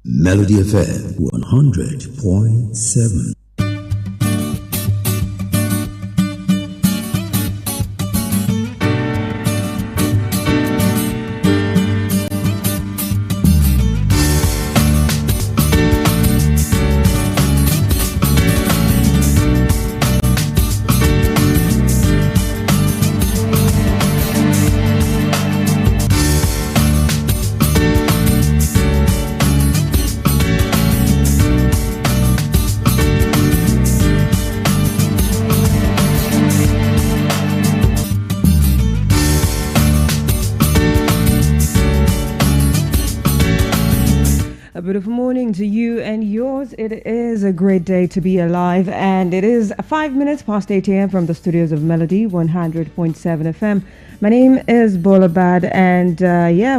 Melody FM 100.7. A beautiful morning to you and yours. It is a great day to be alive, and it is 5 minutes past 8 a.m. from the studios of Melody 100.7 FM. My name is Bolabad, and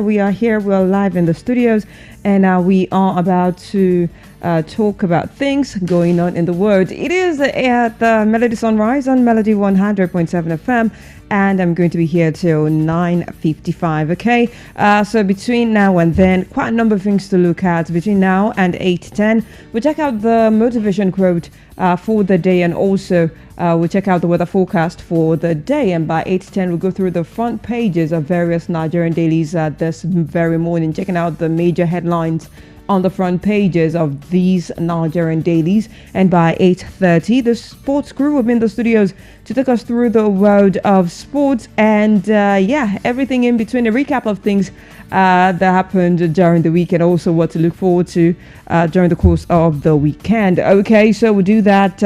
we are here. We're live in the studios, and we are about to talk about things going on in the world. It is at the Melody Sunrise on Melody 100.7 FM. And I'm going to be here till 9:55. Okay, so between now and then, quite a number of things to look at. Between now and 8:10, we check out the motivation quote for the day, and also we check out the weather forecast for the day. And by 8:10, we'll go through the front pages of various Nigerian dailies this very morning, checking out the major headlines on the front pages of these Nigerian dailies. And by 8:30, the sports crew will be in the studios to take us through the world of sports and everything in between, a recap of things that happened during the week and also what to look forward to during the course of the weekend. Okay, so we'll do that.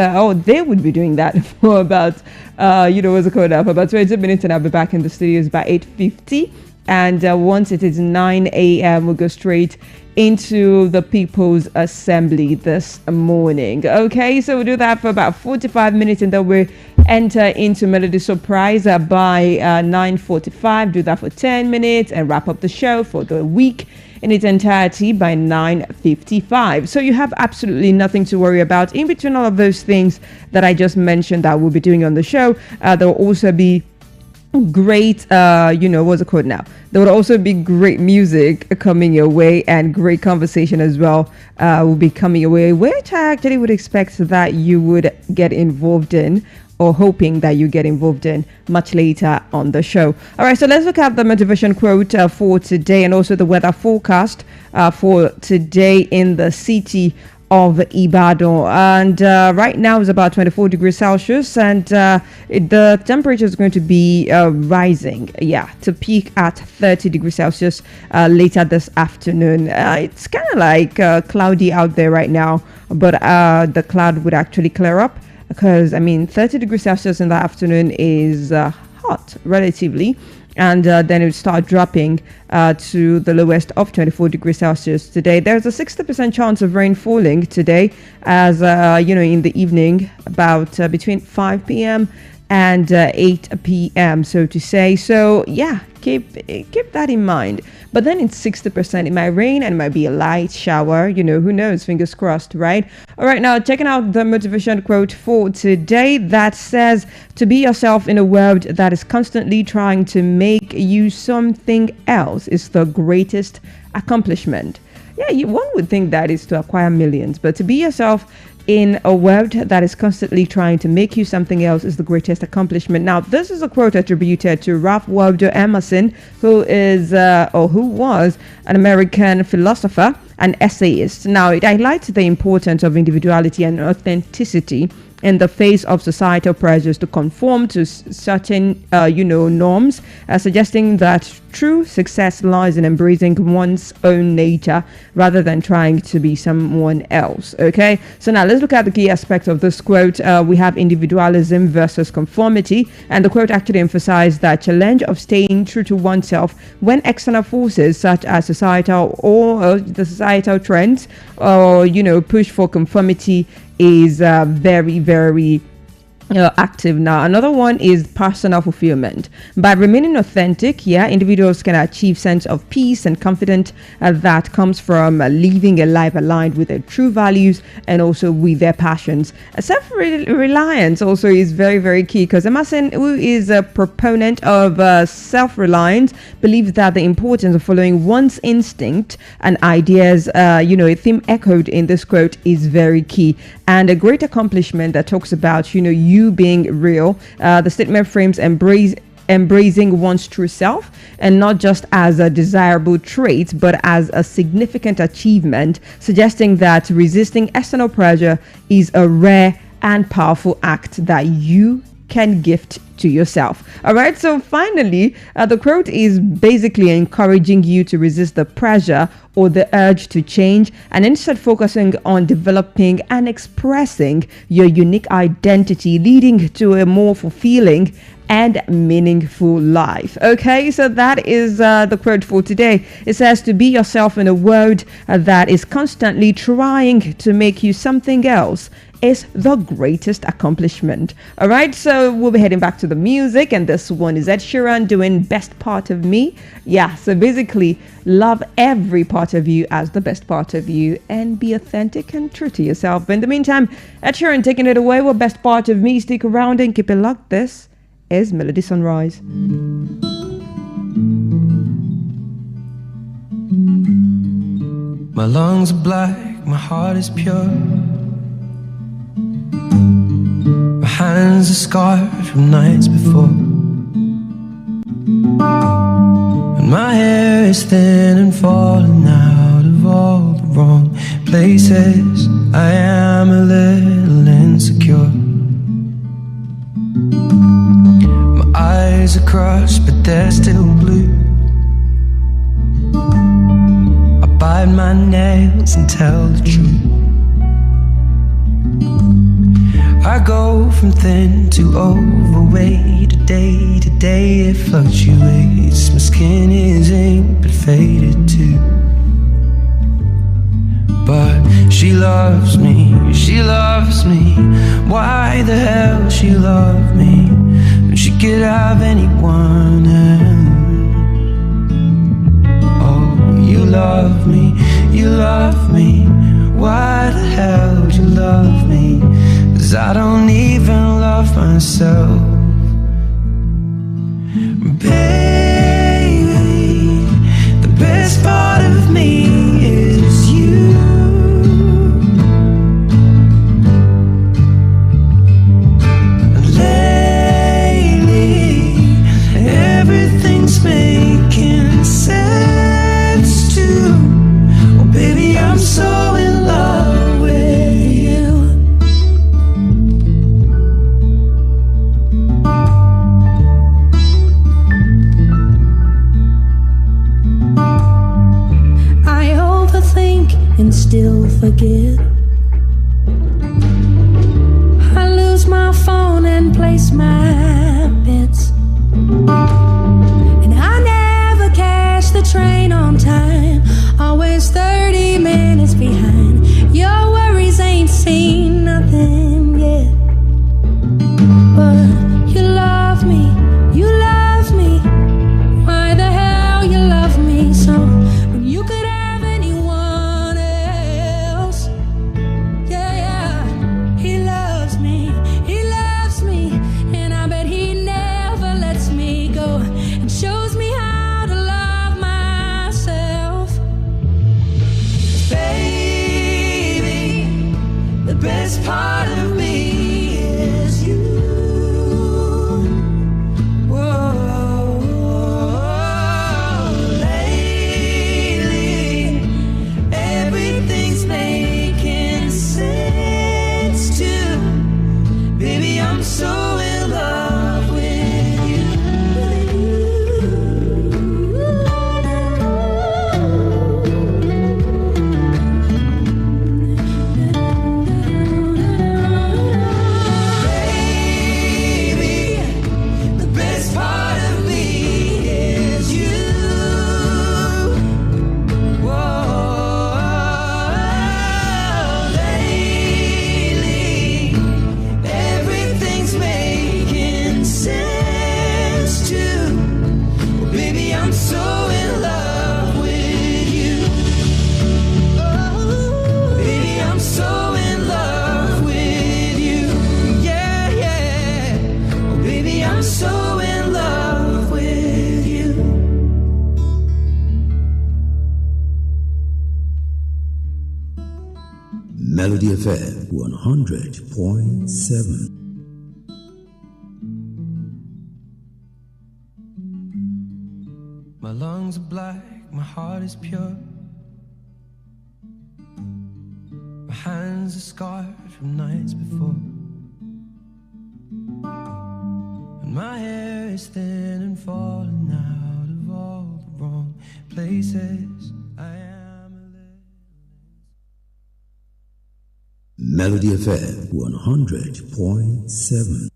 They would be doing that for about for about 20 minutes, and I'll be back in the studios by 8:50. And once it is 9 a.m., we'll go straight into the People's Assembly this morning. Okay, so we'll do that for about 45 minutes, and then we'll enter into Melody Surprise by 9:45. Do that for 10 minutes and wrap up the show for the week in its entirety by 9:55. So you have absolutely nothing to worry about. In between all of those things that I just mentioned that we'll be doing on the show, there will also be great what's it called now, there would also be great music coming your way, and great conversation as well will be coming your way, which I actually would expect that you would get involved in, or hoping that you get involved in much later on the show. All right, so let's look at the motivation quote for today, and also the weather forecast for today in the city of Ibadan. And right now is about 24 degrees Celsius, and the temperature is going to be rising, to peak at 30 degrees Celsius later this afternoon. It's kind of like cloudy out there right now, but the cloud would actually clear up, because 30 degrees Celsius in the afternoon is hot relatively. And then it would start dropping to the lowest of 24 degrees Celsius today. There's a 60% chance of rain falling today, as in the evening, about between 5 p.m. and 8 p.m. so to say. So keep that in mind. But then it's 60%. It might rain and it might be a light shower. Who knows? Fingers crossed, right? All right, now checking out the motivation quote for today that says, to be yourself in a world that is constantly trying to make you something else is the greatest accomplishment. One would think that is to acquire millions, but to be yourself in a world that is constantly trying to make you something else is the greatest accomplishment. Now, this is a quote attributed to Ralph Waldo Emerson, who was an American philosopher and essayist. Now, it highlights the importance of individuality and authenticity in the face of societal pressures to conform to certain, norms, suggesting that true success lies in embracing one's own nature rather than trying to be someone else. Okay, so now let's look at the key aspects of this quote. We have individualism versus conformity, and the quote actually emphasized that challenge of staying true to oneself when external forces such as societal or the societal trends or push for conformity is very, very active now. Another one is personal fulfillment. By remaining authentic, individuals can achieve sense of peace and confidence that comes from living a life aligned with their true values and also with their passions. Self-reliance also is very, very key, because Emerson, who is a proponent of self-reliance, believes that the importance of following one's instinct and ideas, a theme echoed in this quote, is very key. And a great accomplishment that talks about, you being real. The statement frames embracing one's true self, and not just as a desirable trait, but as a significant achievement, suggesting that resisting external pressure is a rare and powerful act that you can gift to yourself. All right, so finally, the quote is basically encouraging you to resist the pressure or the urge to change, and instead focusing on developing and expressing your unique identity, leading to a more fulfilling and meaningful life. Okay, so that is the quote for today. It says, to be yourself in a world that is constantly trying to make you something else is the greatest accomplishment. All right, so we'll be heading back to the music, and this one is Ed Sheeran doing Best Part of Me. Yeah, so basically love every part of you as the best part of you, and be authentic and true to yourself. But in the meantime, Ed Sheeran taking it away with Best Part of Me. Stick around and keep it locked. This is Melody Sunrise. My lungs are black, my heart is pure. My hands are scarred from nights before, and my hair is thin and falling out of all the wrong places. I am a little insecure. My eyes are crushed, but they're still blue. I bite my nails and tell the truth. I go from thin to overweight, day to day it fluctuates. My skin is ink but faded too. But she loves me, she loves me. Why the hell she love me when she could have anyone else? Oh, you love me, you love me. Why the hell would you love me? 'Cause I don't even love myself. Baby, the best part of me is you. And lately, everything's making sense too. Oh baby, I'm so in love with you. And still forget. I lose my phone and place my bets, and I never catch the train on time, always 30 minutes behind. Your worries ain't seen nothing yet, but you love me, you love me. Why the hell you love me so when you could have he loves me, and I Melody FM 100.7. My lungs are black, my heart is pure. My hands are scarred from nights before. And my hair is thin and falling out of all the wrong places. I am a little. Melody FM 100.7.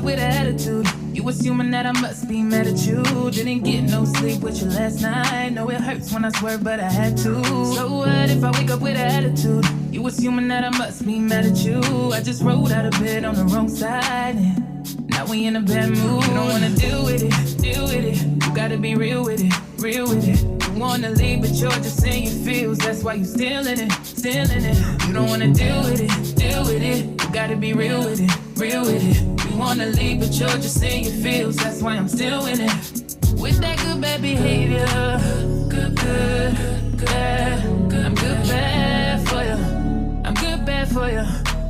With attitude, you assuming that I must be mad at you. Didn't get no sleep with you last night. Know it hurts when I swear, but I had to. So what if I wake up with attitude? You assuming that I must be mad at you. I just rolled out of bed on the wrong side, and now we in a bad mood. You don't wanna deal with it, deal with it. You gotta be real with it, real with it. You wanna leave, but you're just saying your feels. That's why you still in it, still in it. You don't wanna deal with it, deal with it. You gotta be real with it, real with it. You wanna leave, but you're just saying your feels. That's why I'm still in it. With that good bad behavior, good, good, bad. I'm good bad for you. I'm good bad for you.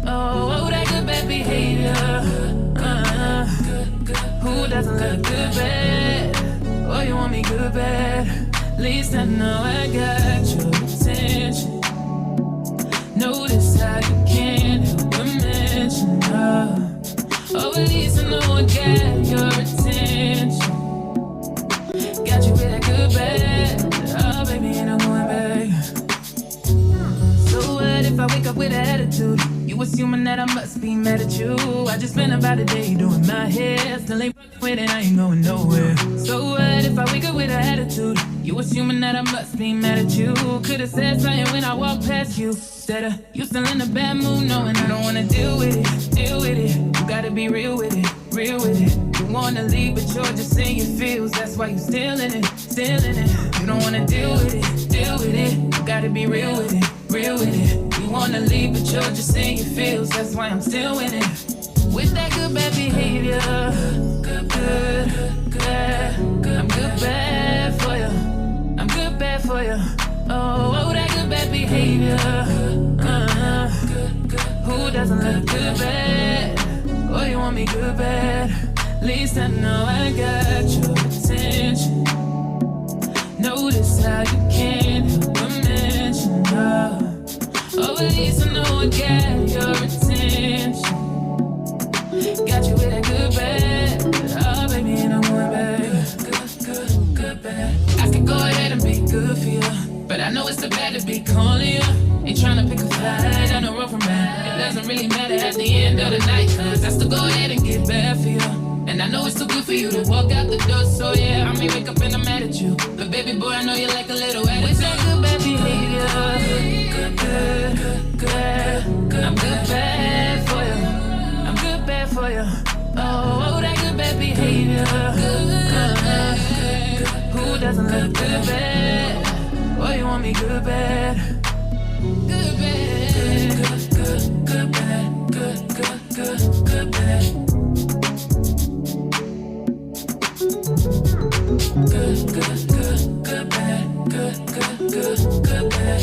Oh, that good bad behavior. Who doesn't love good bad? Oh, you want me good bad? At least I know I got your attention. Notice how you can't help but mention love. Oh, at least I know I got your attention. Got you with that good bad. Oh, baby, ain't no going back. So what if I wake up with attitude? You assuming that I must be mad at you. I just spent about a day doing my hair. Still ain't fucking with it, I ain't going nowhere. So what if I wake up with an attitude? You assuming that I must be mad at you. Could've said something when I walked past you. Instead of you still in a bad mood, knowing I don't wanna deal with it, deal with it. You gotta be real with it, real with it. You wanna leave, but you're just saying your feels. That's why you still in it, still in it. You don't wanna deal with it, deal with it. You gotta be real with it, real with it. You wanna leave, but you're just saying your feels. That's why I'm still in it. With that good bad behavior, good, good, bad. I'm good bad for you. I'm good bad for you. Oh, that good bad behavior. Who doesn't love good bad? Oh, you want me good bad? At least I know I got your attention. Notice how you can't help but mention love. Oh, at least I know I got your attention. Got you with that good bad. Oh, baby, ain't no going back. Good, good, good bad. I could go ahead and be good for you, but I know it's too bad to be calling you. Ain't tryna pick a fight, I know run from that. It doesn't really matter at the end of the night, cause I still go ahead and get bad for you. And I know it's too good for you to walk out the door, so yeah, I may wake up and I'm mad at you. But baby boy, I know you like a little attitude. With that good bad behavior, good, good, good. I'm good bad for you. I'm good bad for you. Oh, that good bad behavior. Who doesn't love good bad? Oh, you want me good bad? Good bad. Good, good, good bad. Good, good, good, good bad. Good, good, good, good bad. Good, good, good, good bad.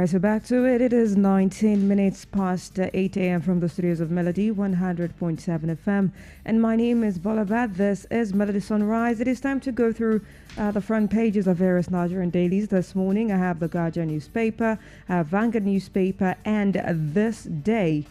So back to it. It is 19 minutes past 8 a.m. from the studios of Melody 100.7 FM. And my name is Bolabad. This is Melody Sunrise. It is time to go through the front pages of various Nigerian dailies. This morning I have the Guardian newspaper, Vanguard newspaper, and This Day.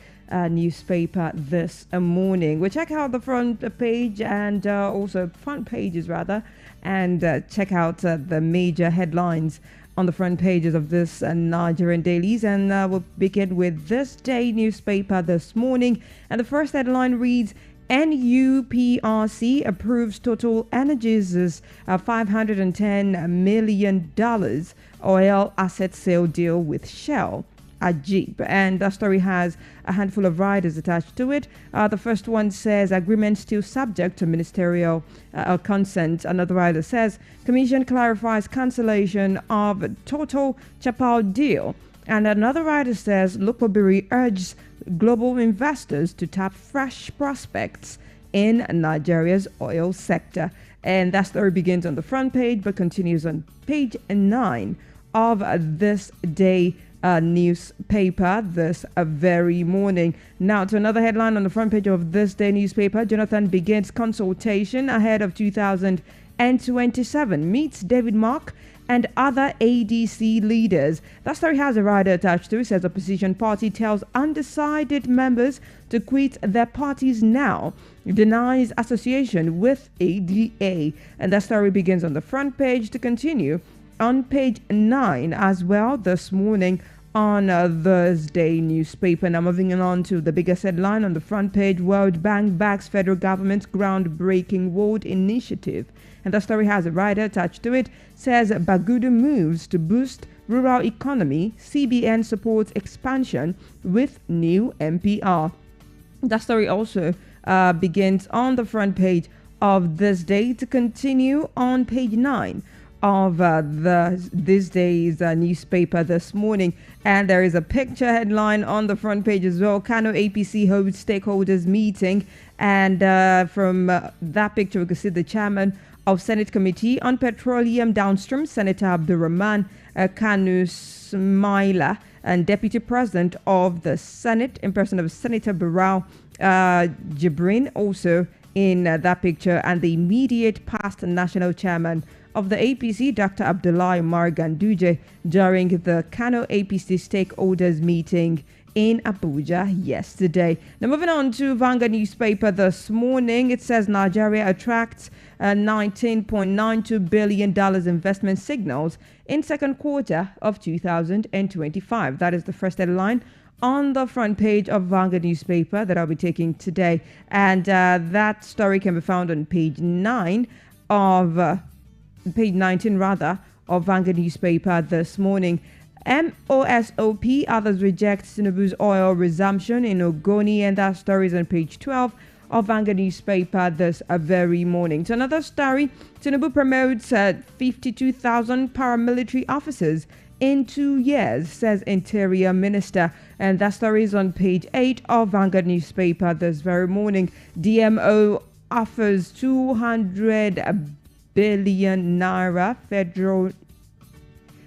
newspaper this morning. We'll check out the front page and also front pages rather, and check out the major headlines on the front pages of this Nigerian dailies. And we'll begin with this day newspaper this morning. And the first headline reads, NUPRC approves Total Energies' $510 million oil asset sale deal with Shell. Ajib. And the story has a handful of riders attached to it. The first one says agreement still subject to ministerial consent. Another rider says commission clarifies cancellation of Total Chapal deal. And another rider says Lokobiri urges global investors to tap fresh prospects in Nigeria's oil sector. And that story begins on the front page but continues on page 9 of this day newspaper this very morning. Now to another headline on the front page of this day newspaper. Jonathan begins consultation ahead of 2027, meets David Mark and other ADC leaders. That story has a rider attached to it. Says opposition party tells undecided members to quit their parties now, denies association with ADA. And that story begins on the front page to continue on page 9 as well this morning on Thursday newspaper. Now moving on to the biggest headline on the front page. World Bank backs federal government's groundbreaking world initiative. And the story has a rider attached to it. Says Bagudu moves to boost rural economy. CBN supports expansion with new MPR. That story also begins on the front page of this day to continue on page 9 of this day's newspaper this morning. And there is a picture headline on the front page as well. Kano APC holds stakeholders meeting, and from that picture we can see the chairman of Senate Committee on Petroleum Downstream, Senator Abdurrahman Kanu Smaila, and Deputy President of the Senate in person of Senator Barau Jibrin also in that picture, and the immediate past national chairman of the APC, Dr. Abdullahi Umar Ganduje, during the Kano APC stakeholders meeting in Abuja yesterday. Now moving on to Vanguard newspaper this morning, it says Nigeria attracts $19.92 billion investment signals in second quarter of 2025. That is the first headline on the front page of Vanguard newspaper that I'll be taking today. And that story can be found on page 9 of page 19 rather of Vanguard newspaper this morning. MOSOP, others reject Tinubu's oil resumption in Ogoni, and that story is on page 12 of Vanguard newspaper this very morning. To another story, Tinubu promotes 52,000 paramilitary officers in 2 years, says Interior Minister. And that story is on page 8 of Vanguard newspaper this very morning. DMO offers 200 billion naira federal,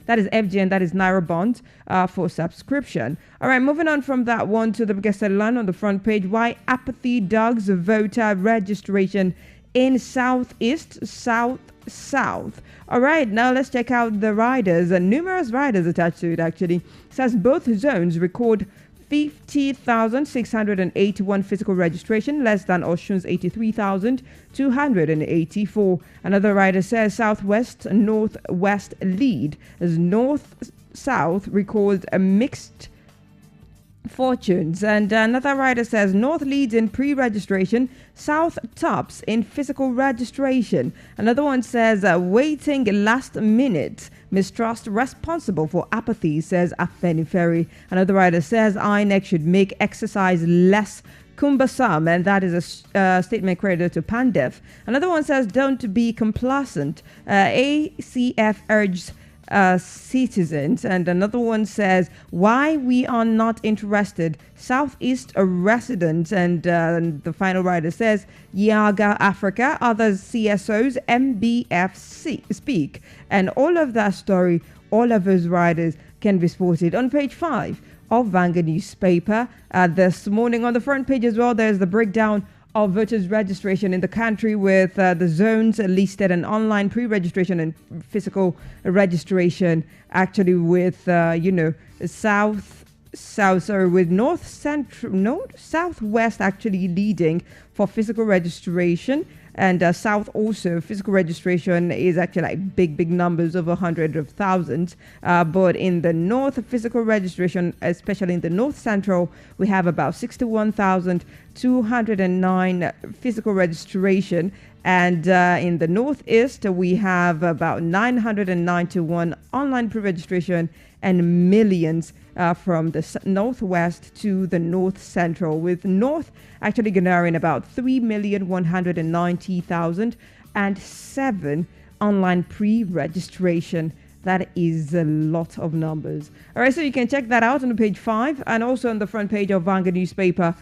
that is FGN, that is Naira bonds for subscription. All right, moving on from that one to the biggest headline on the front page. Why apathy dogs voter registration in Southeast, South. All right, now let's check out the riders, and numerous riders attached to it actually. It says both zones record 50,681 physical registration, less than Oshun's 83,284. Another rider says Southwest, Northwest lead as North-South records a mixed fortunes. And another writer says North leads in pre-registration, South tops in physical registration. Another one says waiting last minute, mistrust responsible for apathy, says Afeniferi. Another writer says INEC should make exercise less cumbersome, and that is a statement credited to Pandef. Another one says don't be complacent, ACF urges citizens. And another one says why we are not interested, Southeast residents. And the final writer says Yaga Africa, others CSOs MBFC speak. And all of that story, all of those writers can be spotted on page 5 of Vanguard newspaper this morning. On the front page as well, there's the breakdown of voters registration in the country, with the zones listed and online pre-registration and physical registration, actually with South southwest actually leading for physical registration. And south also, physical registration is actually like big numbers, over hundreds of thousands. But in the north, physical registration, especially in the north central, we have about 61,209 physical registration. And in the northeast, we have about 991 online pre-registration and millions from the northwest to the north central, with north actually garnering about 3,190,007 online pre-registration. That is a lot of numbers. All right, so you can check that out on page 5 and also on the front page of Vanguard newspaper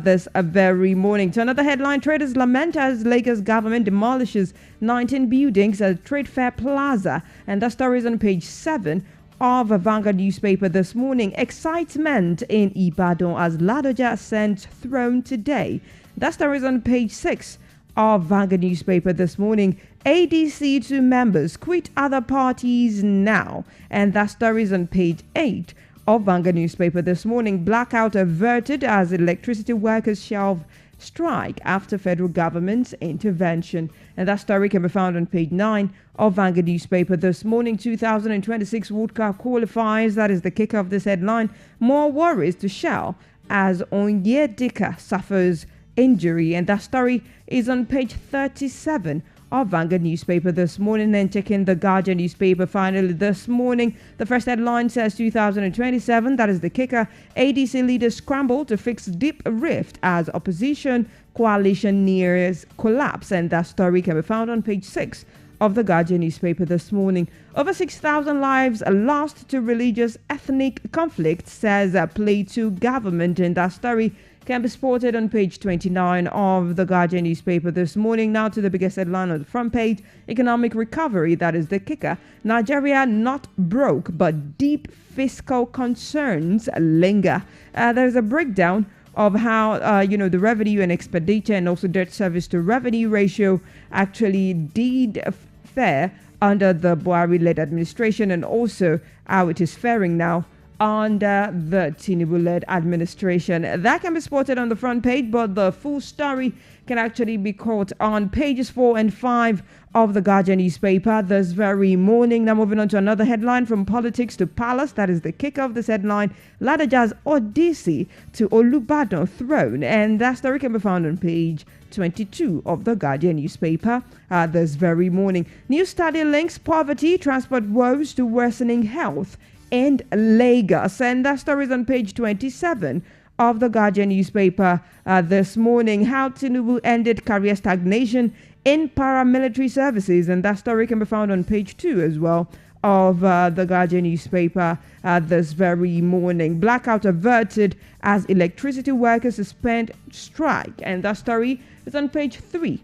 this very morning. To another headline, traders lament as Lagos government demolishes 19 buildings at Trade Fair Plaza. And that story is on page 7 of a Vanguard newspaper this morning. Excitement in Ibadan as Ladoja sends throne today. That story is on page 6 of Vanguard newspaper this morning. ADC to members quit other parties now. And that story is on page 8 of Vanguard newspaper this morning. Blackout averted as electricity workers shelve strike after federal government's intervention. And that story can be found on page 9 of Vanguard newspaper this morning. 2026 World Cup qualifiers, that is the kicker of this headline. More worries to Shell as Onyedika suffers injury. And that story is on page 37 of Vanguard newspaper this morning. And checking the Guardian newspaper finally this morning. The first headline says 2027, that is the kicker. ADC leaders scramble to fix deep rift as opposition coalition nears collapse. And that story can be found on page 6 of the Guardian newspaper this morning. Over 6,000 lives lost to religious ethnic conflict, says Plateau government. And that story can be spotted on page 29 of the Guardian newspaper this morning. Now to the biggest headline on the front page. Economic recovery, that is the kicker. Nigeria not broke, but deep fiscal concerns linger. There's a breakdown of how, the revenue and expenditure and also debt service to revenue ratio actually did fare under the Buhari-led administration, and also how it is faring now under the Tinubu-led administration. That can be spotted on the front page, but the full story can actually be caught on pages 4 and 5 of the Guardian newspaper this very morning. Now moving on to another headline, from politics to palace. That is the kick of this headline. Ladoja's Odyssey to Olubadan throne. And that story can be found on page 22 of the Guardian newspaper this very morning. New study links poverty, transport woes to worsening health and Lagos. And that story is on page 27 of the Guardian newspaper this morning. How Tinubu ended career stagnation in paramilitary services. And that story can be found on page 2 as well of the Guardian newspaper this very morning. Blackout averted as electricity workers suspend strike. And that story is on page 3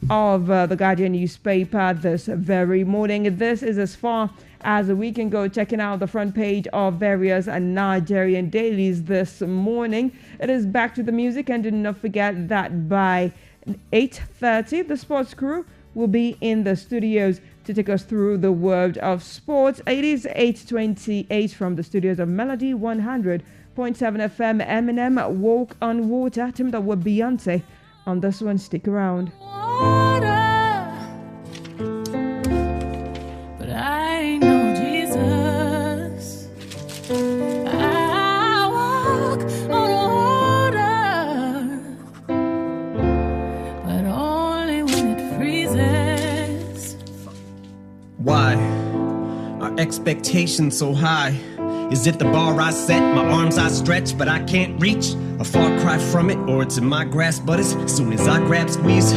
of the Guardian newspaper this very morning. This is as far as we can go, checking out the front page of various Nigerian dailies this morning. It is back to the music, and do not forget that by 8:30 the sports crew will be in the studios to take us through the world of sports. It is 8:28 from the studios of Melody 100.7 FM. Eminem, Walk on Water, teamed up with Beyonce on this one. Stick around. But I know Jesus. I walk on water, but only when it freezes. Why are expectations so high? Is it the bar I set, my arms I stretch, but I can't reach? A far cry from it, or it's in my grasp, but as soon as I grab, squeeze,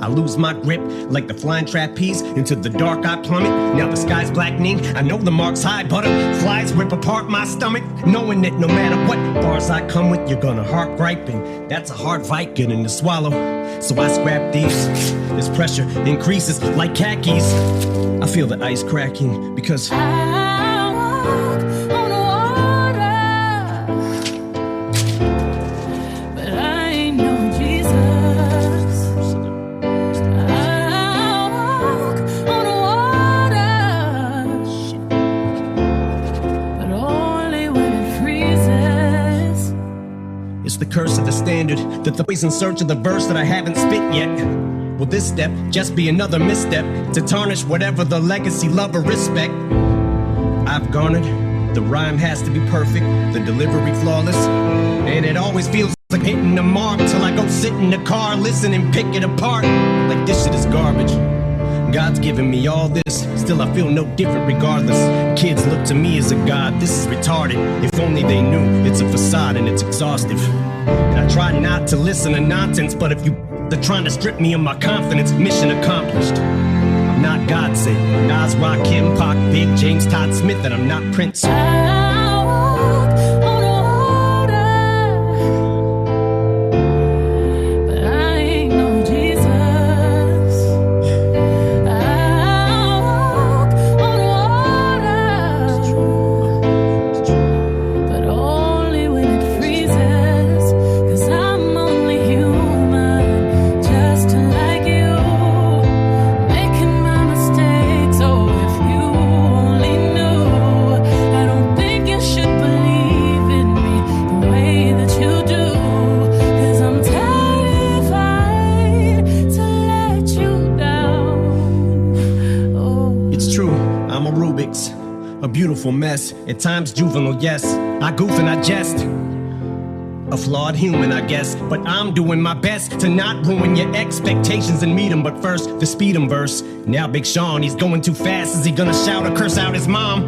I lose my grip like the flying trapeze. Into the dark I plummet, now the sky's blackening. I know the mark's high, butterflies rip apart my stomach, knowing that no matter what bars I come with, you're gonna heart griping. That's a hard fight getting to swallow, so I scrap these. This pressure increases like khakis. I feel the ice cracking because I walk on water, but I know Jesus. I walk on water, but only when it freezes. That the boys in search of the verse that I haven't spit yet. Will this step just be another misstep to tarnish whatever the legacy, love, or respect I've garnered? The rhyme has to be perfect, the delivery flawless, and it always feels like hitting the mark till I go sit in the car, listen and pick it apart. Like this shit is garbage. God's given me all this, still I feel no different regardless. Kids look to me as a god, this is retarded. If only they knew it's a facade and it's exhaustive. And I try not to listen to nonsense, but if they're trying to strip me of my confidence, mission accomplished. I'm not God sent, Nas, Rakim, Pac, Big, James, Todd Smith, and I'm not Prince. Mess, at times juvenile, yes. I goof and I jest. A flawed human, I guess, but I'm doing my best to not ruin your expectations and meet 'em. But first, the speed 'em verse. Now Big Sean, he's going too fast. Is he gonna shout or curse out his mom?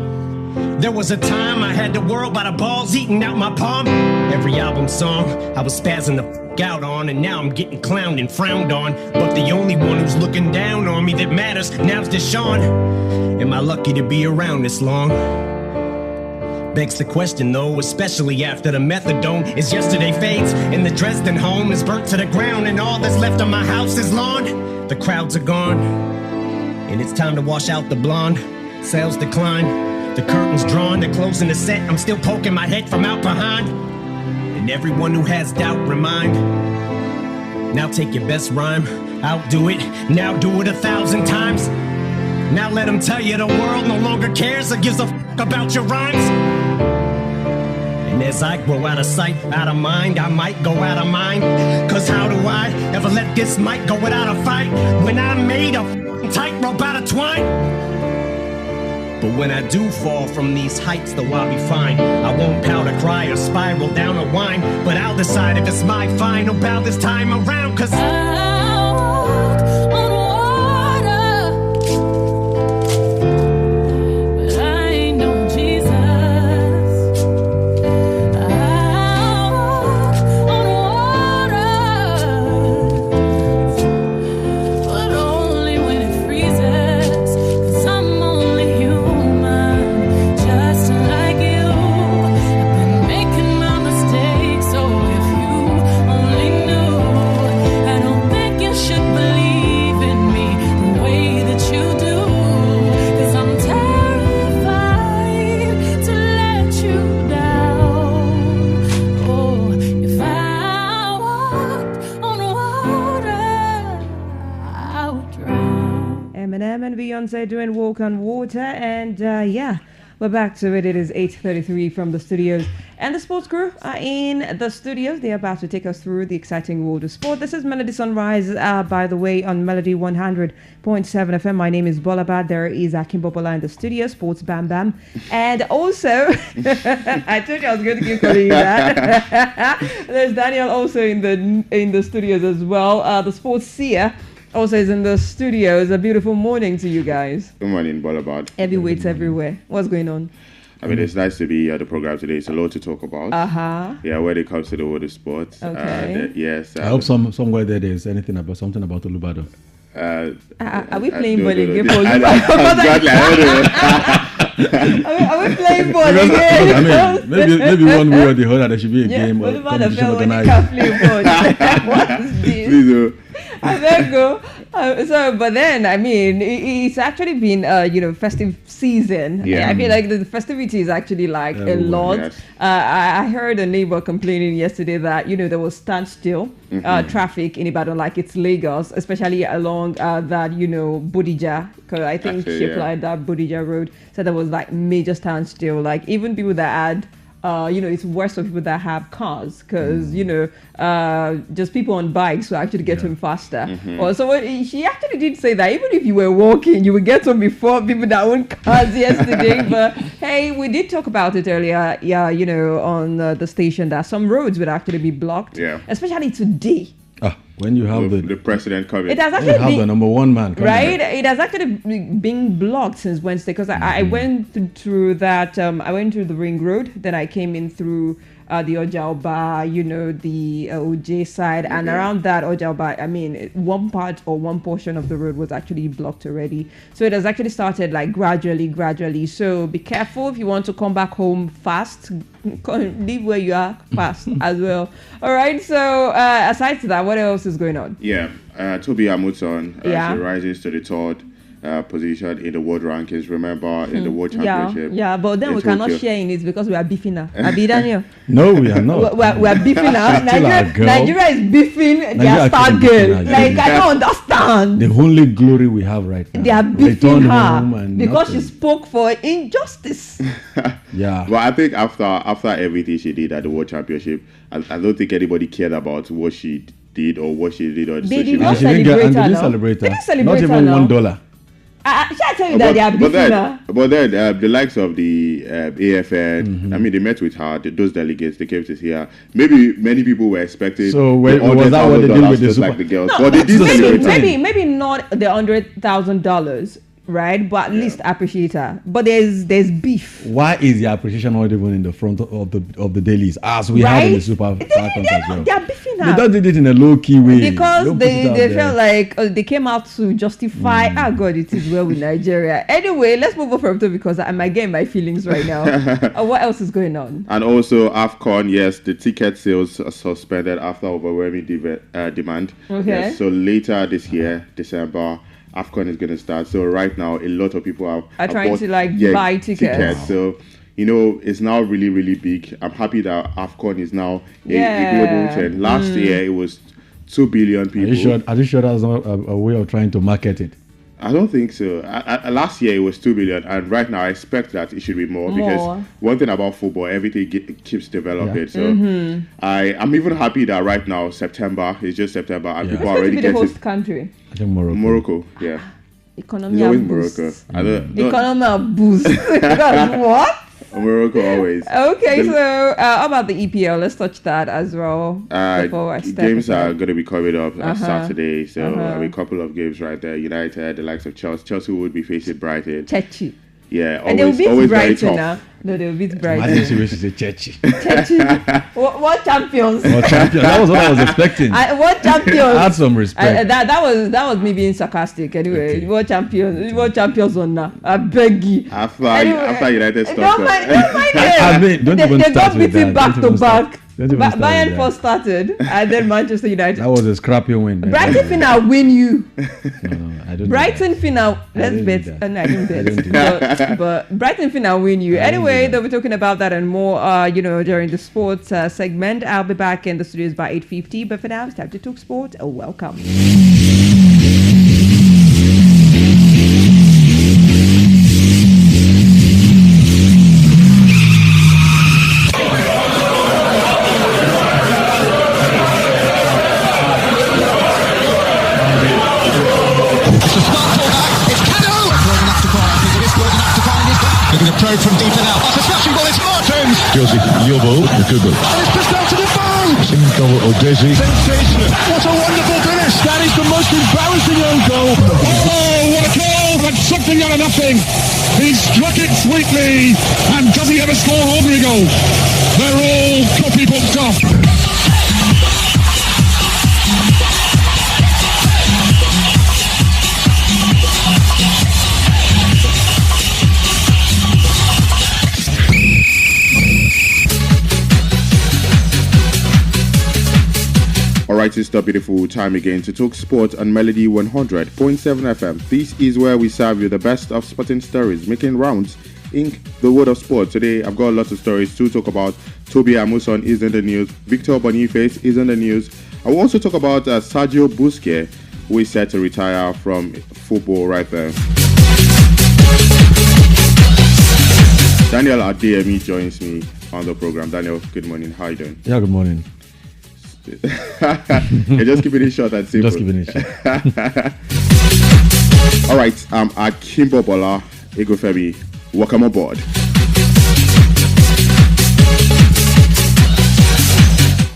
There was a time I had the world by the balls eating out my palm. Every album song I was spazzing the out on, and now I'm getting clowned and frowned on. But the only one who's looking down on me that matters now's Deshaun. Am I lucky to be around this long? Begs the question though, especially after the methadone is yesterday fades and the Dresden home is burnt to the ground and all that's left of my house is lawn. The crowds are gone and it's time to wash out the blonde. Sales decline, the curtains drawn, they're closing the set. I'm still poking my head from out behind. And everyone who has doubt, remind. Now take your best rhyme, outdo it, now do it 1,000 times. Now let them tell you the world no longer cares or gives a fuck about your rhymes. And as I grow out of sight, out of mind, I might go out of mind. Cause how do I ever let this mic go without a fight when I'm made of tightrope out of twine? But when I do fall from these heights, though I'll be fine. I won't pout or cry or spiral down or whine, but I'll decide if it's my final bout this time around. Cause I walk on water, but I ain't no Jesus. I walk on water, but only when it freezes. 'Cause I'm only human, just like you. I've been making my mistakes, so if you only knew, I don't think you should believe in me the way that you do. 'Cause I'm terrified to let you down. Oh, if I walked on water, I would drown. Eminem and Beyonce doing Walk on Water. And yeah, we're back to it. It is 8:33 from the studios. And the sports crew are in the studios. They're about to take us through the exciting world of sport. This is Melody Sunrise, by the way, on Melody 100.7 FM. My name is Bolabad. There is Akim Bobola in the studio, Sports Bam Bam. And also, I told you I was going to keep calling you that. There's Daniel also in the studios as well. The Sports Seer also is in the studios. A beautiful morning to you guys. Good morning, Bolabad. Heavyweights everywhere. What's going on? I mean, it's nice to be at the program today. It's a lot to talk about. Yeah, when it comes to the world of sports. Okay. Yes. I hope somewhere there's anything about something about Olubado. Are we playing ball again for you? Are we playing ball again? I mean, maybe one way or the other there should be a game or competition organized. What is this? Please, I better go. But then, I mean, it's actually been, festive season. Yeah. I feel like the festivities actually like a lot. Yes. I heard a neighbor complaining yesterday that, there was standstill traffic in Ibadan, like it's Lagos, especially along that, Bodija, because I think Actually, she yeah. applied that Bodija road. So there was like major standstill, like even people that had it's worse for people that have cars because just people on bikes will actually get home faster. So she actually did say that even if you were walking, you would get home before people that own cars yesterday. But hey, we did talk about it earlier. Yeah, on the station that some roads would actually be blocked. Yeah, especially today. When you have the president coming, it has actually been the number one man coming, right? It has actually been blocked since Wednesday because I went through that. I went through the ring road, then I came in through the Ojaoba, the OJ side, and around that Ojaoba, I mean, one part or one portion of the road was actually blocked already. So it has actually started like gradually. So be careful if you want to come back home fast. Leave where you are fast as well. All right. So aside to that, what else is going on? Yeah, Toby Amuson she rises to the third position in the world rankings. Remember in the world championship. Yeah, but then we cannot share in it because we are beefing now. Abi Daniel. No, we are not. We are beefing now. Nigeria is beefing their star girl. Like I don't understand. The only glory we have right now. They are beefing her because she spoke for injustice. Yeah. Well, I think after everything she did at the world championship, I don't think anybody cared about what she did or what she did on social media. She didn't celebrate her. Not even $1. Shall I tell you that they are beefing her? But then the likes of the AFN, I mean, they met with her. Those delegates, they came to see her. Maybe many people were expecting. So was that what they did with the super? Like the girls? No, well, they did celebrate maybe not the $100,000. Right, but at least appreciate her. But there's beef. Why is the appreciation not even in the front of the dailies as we have in the Super Falcons as well? They are beefing her. They did it in a low key way because they felt like they came out to justify. God, it is well with Nigeria. Anyway, let's move on from to because I might get my feelings right now. What else is going on? And also AFCON, yes, the ticket sales are suspended after overwhelming demand. Okay. Yes, so later this year, December, AFCON is going to start. So right now, a lot of people are trying to buy tickets. So, it's now really, really big. I'm happy that AFCON is now a global trend. Last year, it was 2 billion people. Are you sure that's not a way of trying to market it? I don't think so. Last year, it was 2 billion. And right now, I expect that it should be more. Because one thing about football, everything keeps developing. Yeah. So I'm even happy that right now, September, it's just September. And people are already getting the host country. I think Morocco. Morocco, yeah. Economy of boost. Morocco. Economy of boost. What? Morocco always. Okay, so how about the EPL? Let's touch that as well. Games are going to be coming up on Saturday. So a couple of games right there. United, the likes of Chelsea. Chelsea would be facing Brighton. Chechi. Yeah, and always very tough. No, they will beat Brighton. I think she wishes to say Chechi. What champions? That was what I was expecting. What champions? I had some respect. That was me being sarcastic. Anyway, okay. What champions on now? I beg you. After United stopped. Don't mind them. They got beaten back to back. Bayern first started, and then Manchester United. That was a scrappy win. Brighton finna win you. No, I don't. Brighton finna. Let's bet. No, I didn't bet. But Brighton finna win you. Anyway, they'll be talking about that and more. During the sports segment. I'll be back in the studios by 8:50. But for now, it's time to talk sport. Welcome. From deep and out. That's a smashing ball. It's Martins. Josie, your ball. Good ball. And it's just out to the phone. Goal or Desi. Sensational. What a wonderful finish. That is the most embarrassing own goal. Oh, what a goal. But something out of nothing. He struck it sweetly. And does he ever score ordinary goal? They're all copybook stuff. Alright, it's the beautiful time again to talk sports on Melody 100.7 FM. This is where we serve you the best of sporting stories making rounds in the world of sport. Today, I've got lots of stories to talk about. Toby Amuson is in the news. Victor Boniface is in the news. I will also talk about Sergio Busquets, who is set to retire from football right there. Daniel Adeyemi joins me. on the program. Daniel, good morning. How you doing? Yeah, good morning. You're just keeping it short and simple. Just keeping it short. All right, I'm Akimbo Bola Egofemi. Welcome aboard.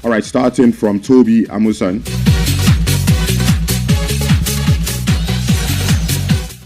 All right, starting from Toby Amusan.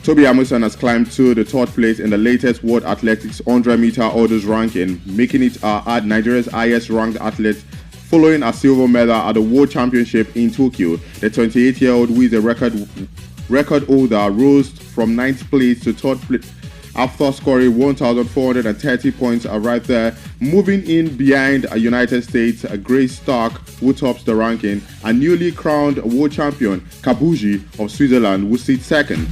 Toby Amusan has climbed to the third place in the latest World Athletics 100-meter hurdles ranking, making it Nigeria's highest-ranked athlete, following a silver medal at the World Championship in Tokyo. The 28-year-old, who is a record holder, rose from 9th place to 3rd place after scoring 1,430 points right there, moving in behind United States Grace Stark, who tops the ranking, and newly crowned world champion Kabuji of Switzerland, who sits second.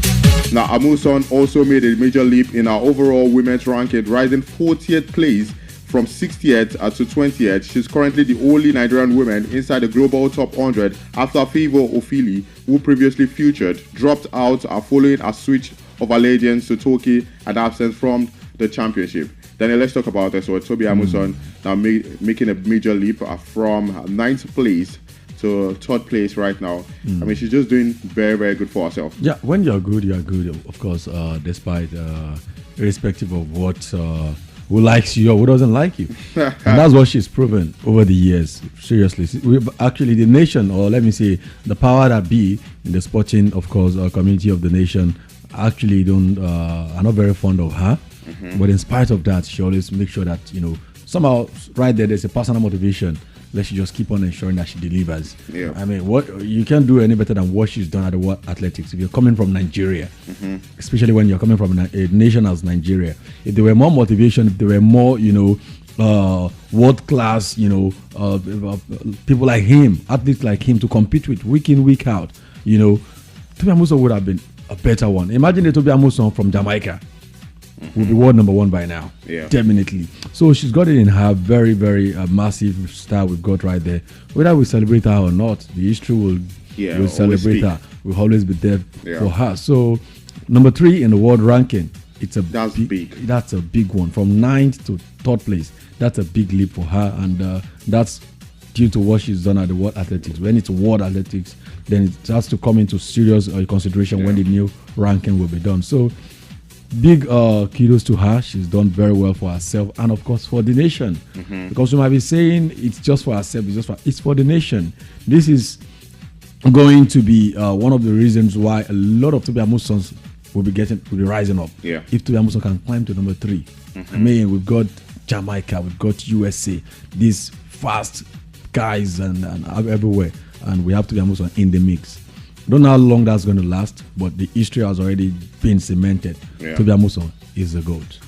Now, Amuson also made a major leap in our overall women's ranking, rising 40th place from 60th to 20th. She's currently the only Nigerian woman inside the global top 100 after Favor Ofili, who previously featured, dropped out following a switch of allegiance to Turkey and absence from the championship. Daniel, let's talk about this. So Toby Amuson now making a major leap from 9th place to 3rd place right now. I mean, she's just doing very, very good for herself. Yeah, when you're good, of course, despite irrespective of what who likes you or who doesn't like you. And that's what she's proven over the years. Seriously. Actually, the nation, or let me say, the power that be in the sporting, of course, community of the nation, actually are not very fond of her. But in spite of that, she always makes sure that, somehow right there's a personal motivation. Let she just keep on ensuring that she delivers. Yeah. I mean, what you can't do any better than what she's done at the World Athletics. If you're coming from Nigeria, especially when you're coming from a nation as Nigeria, if there were more motivation, if there were more, world class, people like him, athletes like him to compete with week in, week out, Tobi Amuson would have been a better one. Imagine the Tobi Amuson from Jamaica will be world number 1 by now. Yeah. Definitely. So she's got it in her very, very massive star we've got right there. Whether we celebrate her or not, the history will celebrate her. We'll always be there for her. So number 3 in the world ranking. That's big. That's a big one. From 9th to 3rd place. That's a big leap for her, and that's due to what she's done at the World Athletics. When it's World Athletics, then it has to come into serious consideration when the new ranking will be done. So big kudos to her. She's done very well for herself and of course for the nation. Because you might be saying it's just for herself, it's for the nation. This is going to be one of the reasons why a lot of Tobi Amusons will be rising up. Yeah. If Tobi Amuson can climb to number 3. I mean, we've got Jamaica, we've got USA, these fast guys and everywhere, and we have Tobi Amuson in the mix. Don't know how long that's going to last, but the history has already been cemented. Yeah. Tobi Amuson is the GOAT.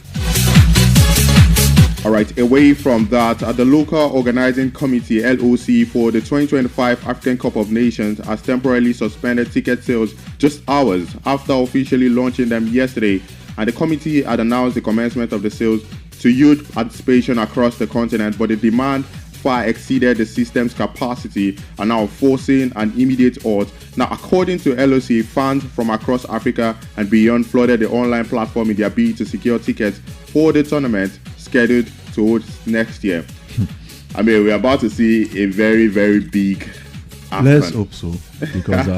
All right, away from that, the local organizing committee, LOC, for the 2025 African Cup of Nations has temporarily suspended ticket sales just hours after officially launching them yesterday. And the committee had announced the commencement of the sales to youth participation across the continent, but the demand far exceeded the system's capacity and now forcing an immediate halt. Now, according to LOC, fans from across Africa and beyond flooded the online platform in their bid to secure tickets for the tournament scheduled to hold next year. I mean, we're about to see a very, very big AFCON. Let's hope so, because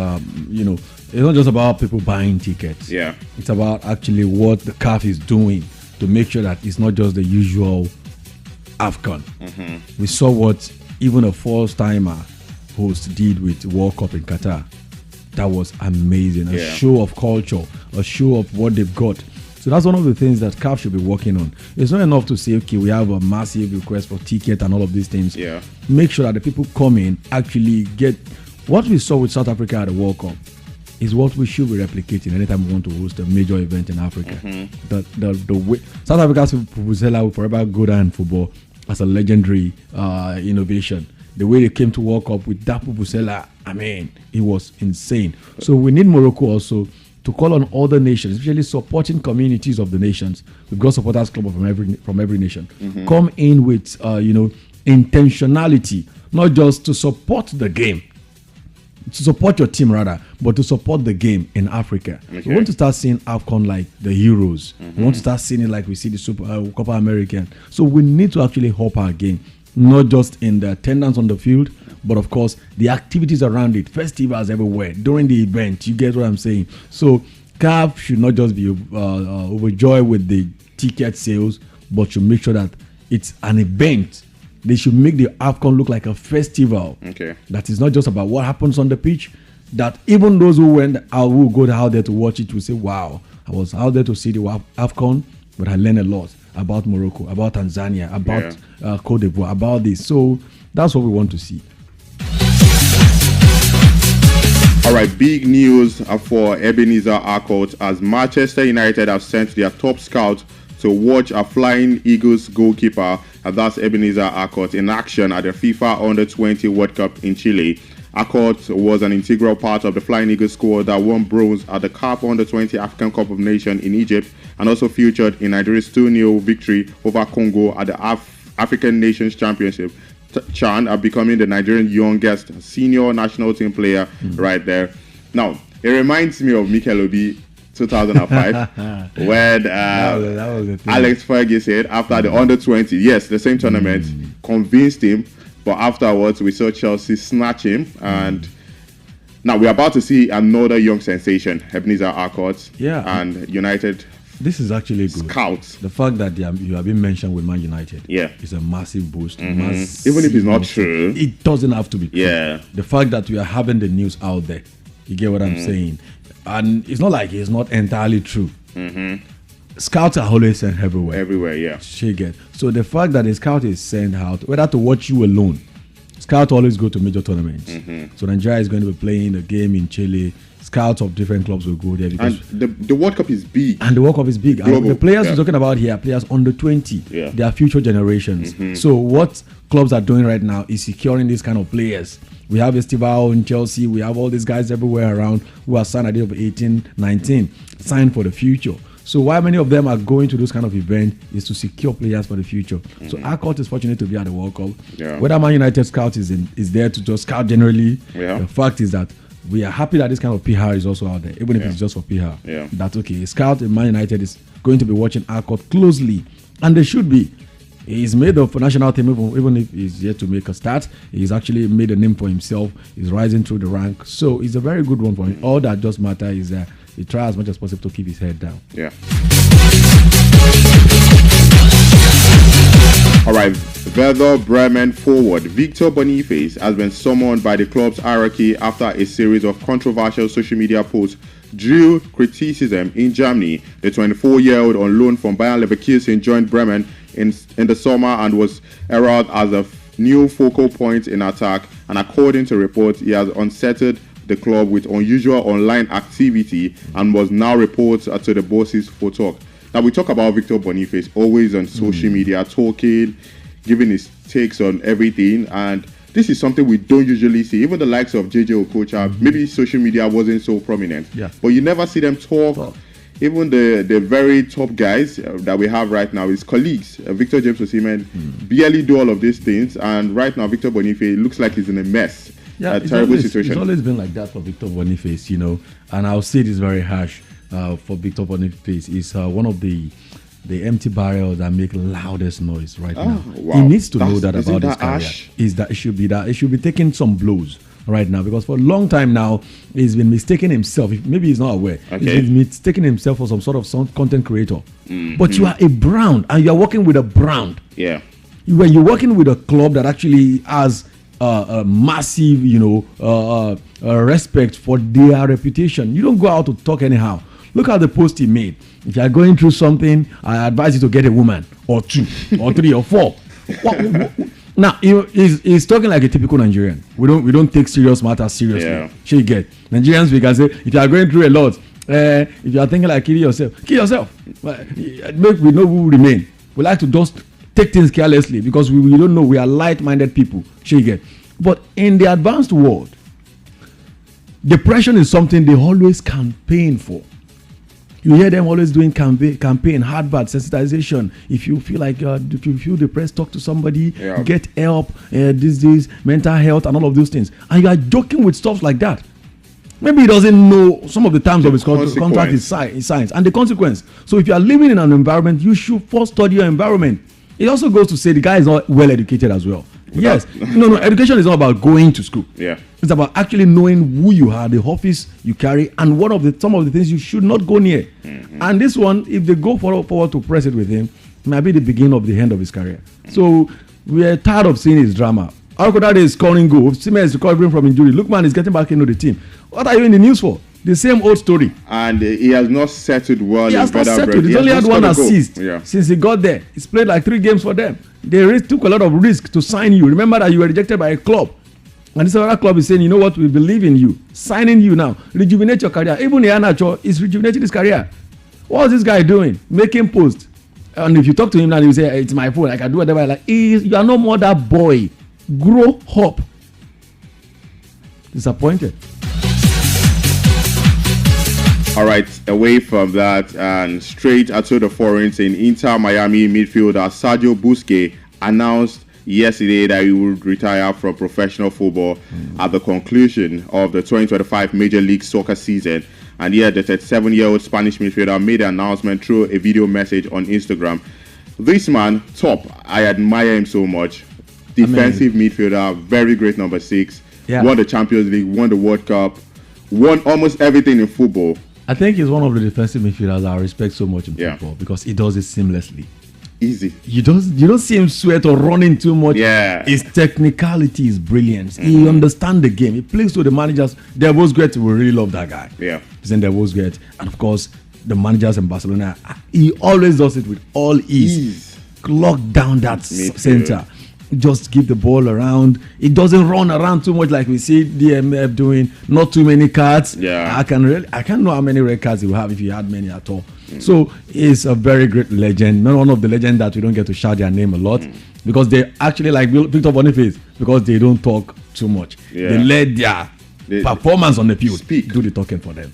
it's not just about people buying tickets. Yeah, it's about actually what the CAF is doing to make sure that it's not just the usual AFCON. We saw what even a first-timer host did with World Cup in Qatar. That was amazing. A show of culture, a show of what they've got. So that's one of the things that CAF should be working on. It's not enough to say, okay, we have a massive request for ticket and all of these things. Yeah. Make sure that the people come in actually get what we saw with South Africa at the World Cup. Is what we should be replicating anytime we want to host a major event in Africa. The way South Africa's Vuvuzela will forever go down in football as a legendary innovation. The way they came to World Cup with that Vuvuzela, I mean, it was insane. So we need Morocco also to call on other nations, especially supporting communities of the nations. We've got supporters club from every nation. Come in with intentionality, not just to support the game, to support your team rather, but to support the game in Africa. Okay. We want to start seeing AFCON like the Euros. We want to start seeing it like we see the Super Copa American. So we need to actually up our game, not just in the attendance on the field, but of course the activities around it, festivals everywhere during the event. You get what I'm saying? So CAF should not just be overjoyed with the ticket sales, but should make sure that it's an event. They should make the AFCON look like a festival. Okay. That is not just about what happens on the pitch. That even those who went out, who go out there to watch it, will say, "Wow, I was out there to see the AFCON, but I learned a lot about Morocco, about Tanzania, about Cote d'Ivoire, about this." So that's what we want to see. All right, big news for Ebenezer Arcot as Manchester United have sent their top scout to watch a Flying Eagles goalkeeper, and that's Ebenezer Arcot, in action at the FIFA Under-20 World Cup in Chile. Arcot was an integral part of the Flying Eagles squad that won bronze at the CAF Under-20 African Cup of Nations in Egypt, and also featured in Nigeria's 2-0 victory over Congo at the African Nations Championship. Chan are becoming the Nigerian youngest senior national team player right there. Now, it reminds me of Mikel Obi 2005 when that was Alex Ferguson, after the Under-20, yes, the same tournament, convinced him, but afterwards we saw Chelsea snatch him, and now we're about to see another young sensation, Ebenezer Arcot, and United. This is actually good. Scouts. The fact that you have been mentioned with Man United is a massive boost. Massive, even if it's not true. It doesn't have to be true. Yeah. The fact that we are having the news out there, you get what I'm saying? And it's not like it's not entirely true. Scouts are always sent everywhere. Everywhere, yeah. So the fact that a scout is sent out, whether to watch you alone, scouts always go to major tournaments. So Nigeria is going to be playing a game in Chile. Scouts of different clubs will go there because and the World Cup is big. And the World Cup is big. And the players we're talking about here, players under 20. They are future generations. So what clubs are doing right now is securing these kind of players. We have Estival in Chelsea. We have all these guys everywhere around who are signed at the age of 18, 19, signed for the future. So why many of them are going to those kind of events is to secure players for the future. So Arcot is fortunate to be at the World Cup. Whether Man United scout is there to just scout generally, the fact is that we are happy that this kind of PR is also out there, even if it's just for PR. That okay, a scout in Man United is going to be watching Arcot closely, and they should be. He's made the national team, even if he's yet to make a start. He's actually made a name for himself. He's rising through the rank, so it's a very good one for him. All that just matters is that he tries as much as possible to keep his head down. All right, Werder Bremen forward Victor Boniface has been summoned by the club's hierarchy after a series of controversial social media posts drew criticism in Germany. The 24-year-old on loan from Bayern Leverkusen joined Bremen in the summer and was heralded as a new focal point in attack. And according to reports, he has unsettled the club with unusual online activity and was now reported to the bosses for talk. Now, we talk about Victor Boniface always on social media, talking, giving his takes on everything. And this is something we don't usually see. Even the likes of JJ Okocha, maybe social media wasn't so prominent. But you never see them talk. Even the very top guys that we have right now, his colleagues, Victor James Osimhen, barely do all of these things. And right now, Victor Boniface looks like he's in a mess. A terrible situation. It's always been like that for Victor Boniface, you know. And I'll say this very harsh. For Victor Boniface is one of the empty barrels that make loudest noise right now. He needs to know that about his career. Is that it should be taking some blows right now, because for a long time now he's been mistaking himself. Maybe he's not aware. He's been mistaking himself for some sort of content creator. But you are a brand and you are working with a brand. You're working with a club that actually has a massive, respect for their reputation. You don't go out to talk anyhow. Look at the post he made. If you are going through something, I advise you to get a woman or two or three or four. Now he's talking like a typical Nigerian. We don't take serious matters seriously. Sure, you get Nigerians. We can say if you are going through a lot, if you are thinking like kill yourself. Make we know who will remain. We like to just take things carelessly because we don't know. We are light-minded people. Sure, you get. But in the advanced world, depression is something they always campaign for. You hear them always doing campaign, hard bad sensitization. If you feel like if you feel depressed, talk to somebody, get help, this mental health and all of those things. And you are joking with stuff like that. Maybe he doesn't know some of the terms of his contract he signs and the consequence. So if you are living in an environment, you should first study your environment. It also goes to say the guy is not well educated as well. Yes. No. Education is not about going to school. Yeah. It's about actually knowing who you are, the office you carry, and some of the things you should not go near. Mm-hmm. And this one, if they go forward to press it with him, it might be the beginning of the end of his career. Mm-hmm. So we are tired of seeing his drama. Alkodade is scoring goals. Simon is recovering from injury. Lookman is getting back into the team. What are you in the news for? The same old story. And he has not settled well. He has not settled. He's only had one assist since he got there. He's played like 3 games for them. They took a lot of risk to sign you. Remember that you were rejected by a club. And this other club is saying, you know what, we believe in you. Signing you now. Rejuvenate your career. Even Iheanacho is rejuvenating his career. What is this guy doing? Making posts. And if you talk to him now, he will say, it's my fault. I can do whatever I like. You are no more that boy. Grow up. Disappointed. All right, away from that and straight to the foreigners in Inter Miami midfielder Sergio Busquets announced yesterday that he would retire from professional football at the conclusion of the 2025 Major League Soccer season. And here, the 37-year-old Spanish midfielder made the announcement through a video message on Instagram. This man, top. I admire him so much. Defensive midfielder, very great number 6. Yeah. Won the Champions League, won the World Cup, won almost everything in football. I think he's one of the defensive midfielders I respect so much in football because he does it seamlessly. Easy. You don't see him sweat or running too much. Yeah. His technicality is brilliant. Mm-hmm. He understands the game. He plays to the managers. Devos Great will really love that guy. Yeah. He's in Devos Great. And of course, the managers in Barcelona, he always does it with all ease. Lock down that center. Just give the ball around. It doesn't run around too much like we see DMF doing. Not too many cards. Yeah. I can't know how many red cards he will have if he had many at all. So he's a very great legend. Not one of the legends that we don't get to shout their name a lot because they actually like Victor Boniface because they don't talk too much. Yeah. They let their performance on the field do the talking for them.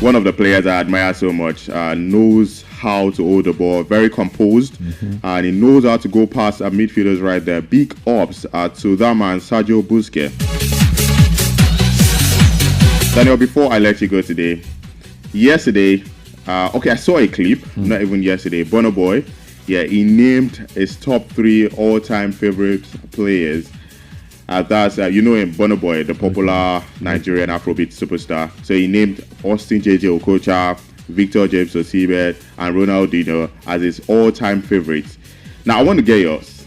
One of the players I admire so much knows how to hold the ball, very composed, and he knows how to go past midfielders right there. Big ups to that man, Sergio Busquets. Daniel, before I let you go today, yesterday, I saw a clip, not even yesterday, Burna Boy, he named his top 3 all-time favorite players. That's, him, Burna Boy, the popular Nigerian Afrobeat superstar. So he named Austin JJ Okocha, Victor James Osimhen, and Ronaldinho as his all-time favorites. Now, I want to get yours,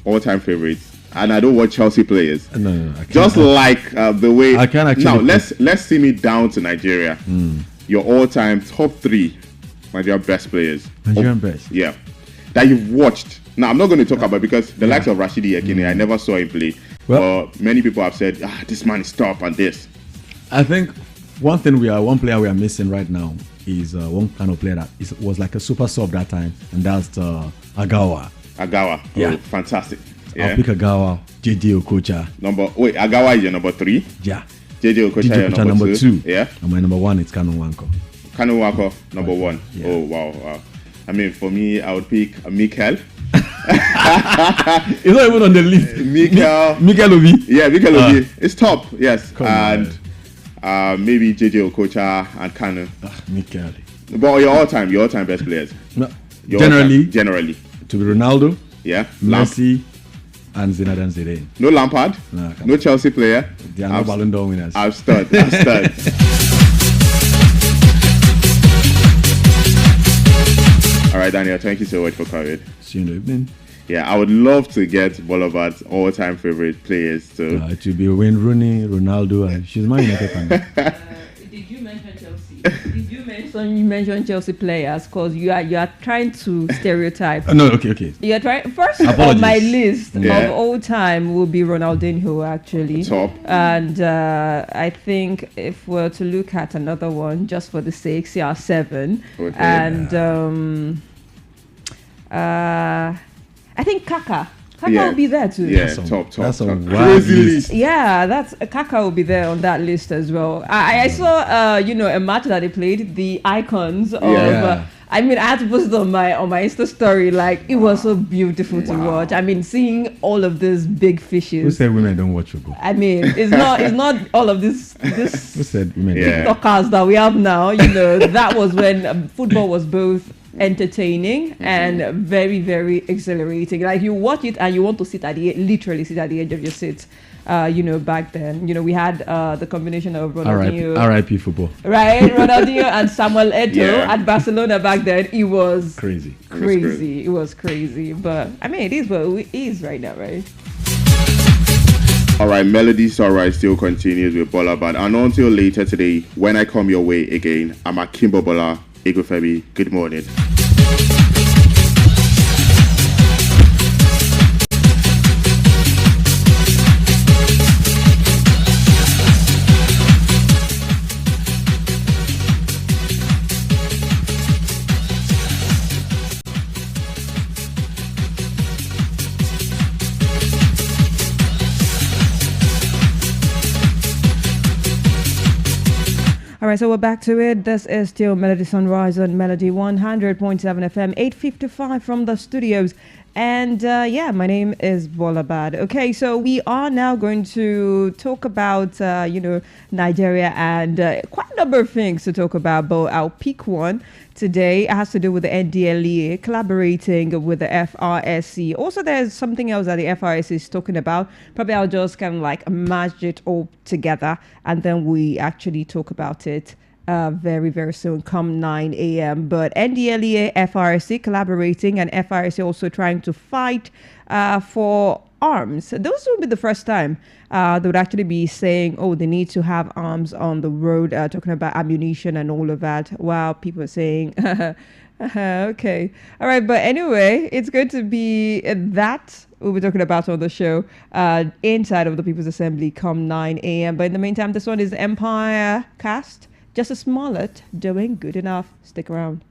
all-time favorites. And I don't want Chelsea players. No, I can't. Just like the way... I can't actually... Now, let's sim it down to Nigeria. Your all-time top 3 Nigerian best players. Nigerian best? Yeah. That you've watched. Now, I'm not going to talk about because the likes of Rashidi Yekini, I never saw him play. Well, many people have said, this man is top and this. I think one player we are missing right now is one kind of player that was like a super sub that time, and that's Agawa. Yeah. Oh, fantastic. Yeah. I'll pick Agawa, JJ Okocha. Agawa is your number 3? Yeah. JJ Okocha is your number 2? Yeah. And my number 1 is Kanu Nwankwo. Kanu Nwankwo, number 1. Yeah. Oh, wow. I mean, for me, I would pick Mikel. It's not even on the list. Mikel Obi. Yeah, Mikel Obi. It's top, yes. Maybe JJ Okocha and Kanu. Mikel. But your all-time best players. No. Generally. To be Ronaldo. Yeah. Messi and Zinedine Zidane. No Lampard. No Chelsea player. They are no Ballon d'Or winners. I'm stunned. All right, Daniel, thank you so much for coming. See you in the evening. Yeah, I would love to get Bolabad's all-time favorite players too. It will be Wayne Rooney, Ronaldo, and she's my United fan. Did you mention Chelsea? Did you mention Chelsea players? Because you are trying to stereotype. No, okay. You are trying. First on my list of all time will be Ronaldinho actually. Top. And I think if we're to look at another one, just for the sake, CR7, and I think Kaka. Kaka will be there too. Yeah, top. That's a wild list. Yeah, Kaka will be there on that list as well. I saw, a match that they played, the icons of I mean, I had to post it on my Insta story. Like, it was so beautiful to watch. I mean, seeing all of these big fishes. Who said women don't watch football? I mean, it's not all of this Who said women? TikTokers that we have now. You know, that was when football was both entertaining and very, very exhilarating. Like, you watch it and you want to literally sit at the edge of your seat. Back then, we had the combination of Ronaldinho, R.I.P. football, right? Ronaldinho and Samuel Eto'o at Barcelona back then. It was crazy. It was crazy, but I mean, it is what it is right now, right? All right, Melody Sunrise still continues with Bolabad, and until later today, when I come your way again, I'm at Kimbo Bola, Igofemi. Good morning. All right, so we're back to it. This is still Melody Sunrise on Melody 100.7 FM, 8:55 from the studios. And my name is Bolabad. Okay, so we are now going to talk about, Nigeria and quite a number of things to talk about, but I'll pick one today. It has to do with the NDLEA collaborating with the FRSC. Also, there's something else that the FRSC is talking about. Probably I'll just kind of like merge it all together and then we actually talk about it very, very soon, come 9 a.m. But NDLEA, FRSC collaborating, and FRSC also trying to fight for arms. Those will be the first time they would actually be saying, oh, they need to have arms on the road, talking about ammunition and all of that, while people are saying, okay. All right. But anyway, it's going to be that we'll be talking about on the show inside of the People's Assembly come 9 a.m. But in the meantime, this one is Empire Cast. Just a Smollett doing good enough. Stick around.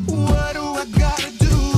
What do I gotta do?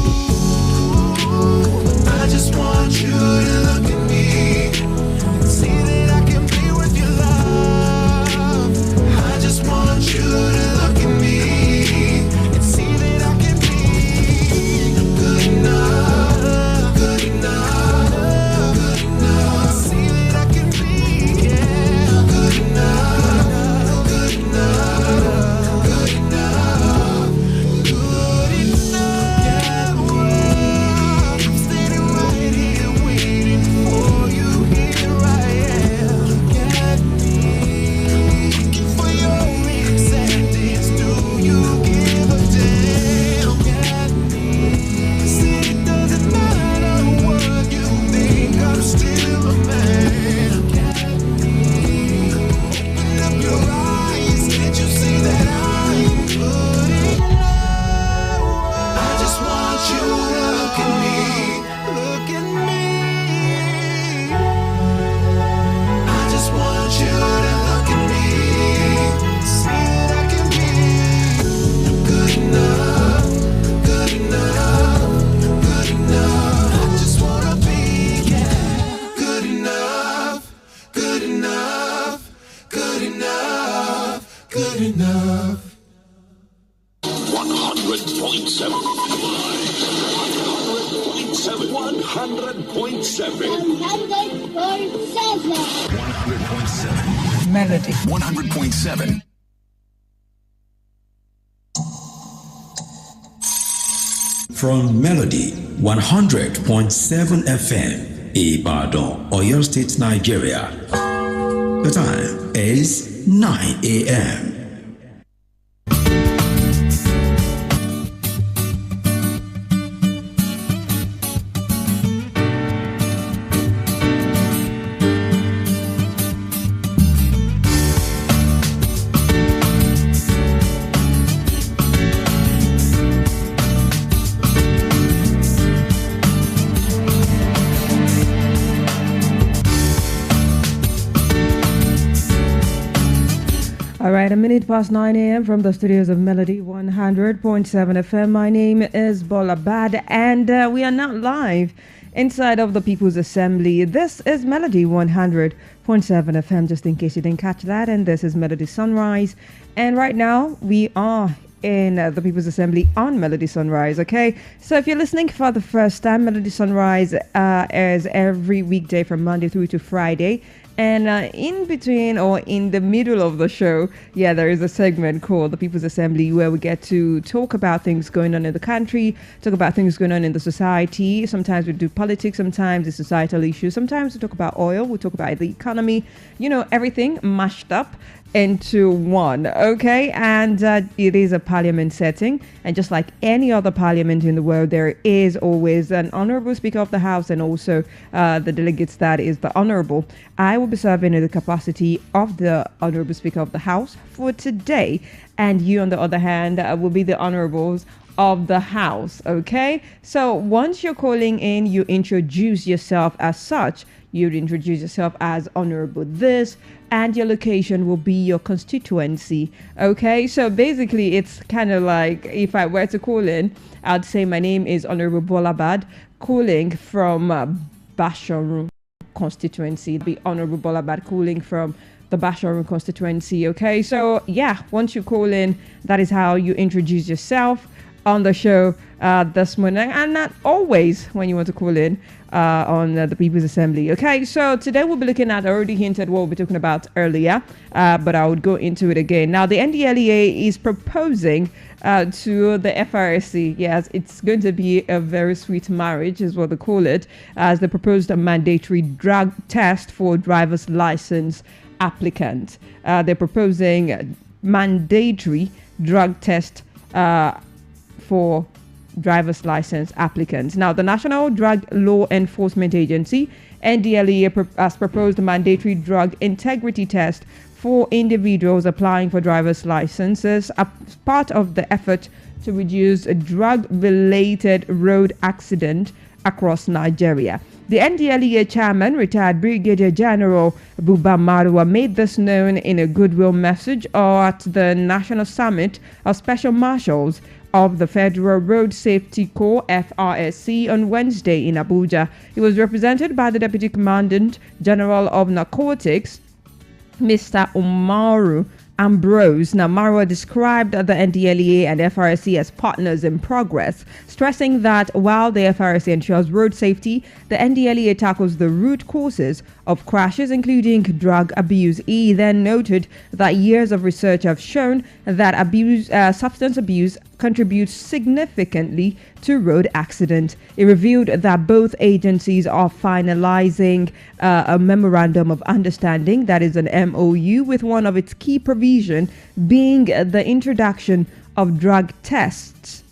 Can't you see that I'm putting low? I just want you to look at me. Look at me. I just want you to look at me. See that I can be good enough, good enough, good enough. I just wanna be, yeah, good enough, good enough, good enough, good enough. 100.7. 100.7. 100.7. Melody. 100.7. From Melody 100.7 FM, Ibadan, Oyo State, Nigeria. The time is 9 a.m. All right, a minute past 9 a.m. from the studios of Melody 100.7 FM. My name is Bolabad, and we are now live inside of the People's Assembly. This is Melody 100.7 FM, just in case you didn't catch that. And this is Melody Sunrise. And right now, we are in the People's Assembly on Melody Sunrise, okay? So if you're listening for the first time, Melody Sunrise airs every weekday from Monday through to Friday. And in between or in the middle of the show, there is a segment called the People's Assembly where we get to talk about things going on in the country, talk about things going on in the society. Sometimes we do politics, sometimes it's societal issues, sometimes we talk about oil, we talk about the economy, everything mashed up into one, okay? And it is a parliament setting, and just like any other parliament in the world, there is always an honorable speaker of the house and also the delegates, that is the honorable. I will be serving in the capacity of the honorable speaker of the house for today, and you on the other hand will be the honorables of the house, okay? So once you're calling in, you introduce yourself as such. You'd introduce yourself as honorable this, and your location will be your constituency, okay? So basically it's kind of like if I were to call in, I'd say my name is Honorable Bolabad, calling from Basharu constituency. It'd be Honorable Bolabad calling from the Basharu constituency, okay? So once you call in, that is how you introduce yourself on the show this morning, and not always when you want to call in on the People's Assembly. Okay, so today we'll be looking at, I already hinted what we'll be talking about earlier, but I would go into it again. Now, the NDLEA is proposing to the FRSC, yes, it's going to be a very sweet marriage, is what they call it, as they proposed a mandatory drug test for driver's license applicants. They're proposing mandatory drug test for driver's license applicants. Now, the National Drug Law Enforcement Agency, NDLEA, has proposed a mandatory drug integrity test for individuals applying for driver's licenses as part of the effort to reduce drug-related road accident across Nigeria. The NDLEA chairman, retired Brigadier General Buba Marwa, made this known in a goodwill message at the National Summit of Special Marshals of the Federal Road Safety Corps, FRSC, on Wednesday in Abuja. He was represented by the Deputy Commandant General of Narcotics, Mr. Umaru Ambrose. Now, Marwa described the NDLEA and FRSC as partners in progress, stressing that while the FRSC ensures road safety, the NDLEA tackles the root causes of crashes, including drug abuse. He then noted that years of research have shown that substance abuse contributes significantly to road accidents. It revealed that both agencies are finalizing a memorandum of understanding, that is an MOU, with one of its key provisions being the introduction of drug tests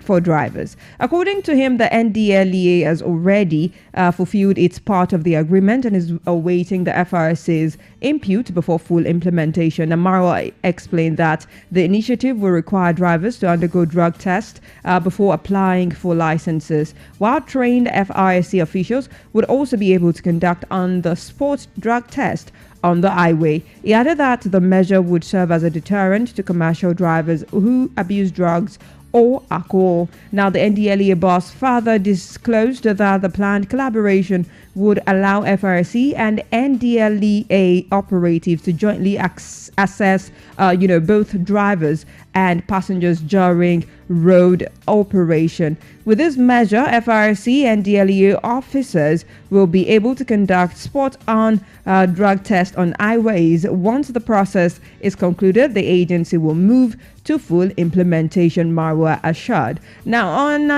for drivers. According to him, the NDLEA has already fulfilled its part of the agreement and is awaiting the FRC's input before full implementation. Amaro explained that the initiative will require drivers to undergo drug tests before applying for licenses, while trained FRC officials would also be able to conduct on-the-spot drug test on the highway. He added that the measure would serve as a deterrent to commercial drivers who abuse drugs or alcohol. Now, the NDLEA boss further disclosed that the planned collaboration would allow FRC and NDLEA operatives to jointly assess, both drivers and passengers during road operation. With this measure, FRC and NDLEA officers will be able to conduct spot-on drug tests on highways. Once the process is concluded, the agency will move to full implementation, Marwa assured. Now, on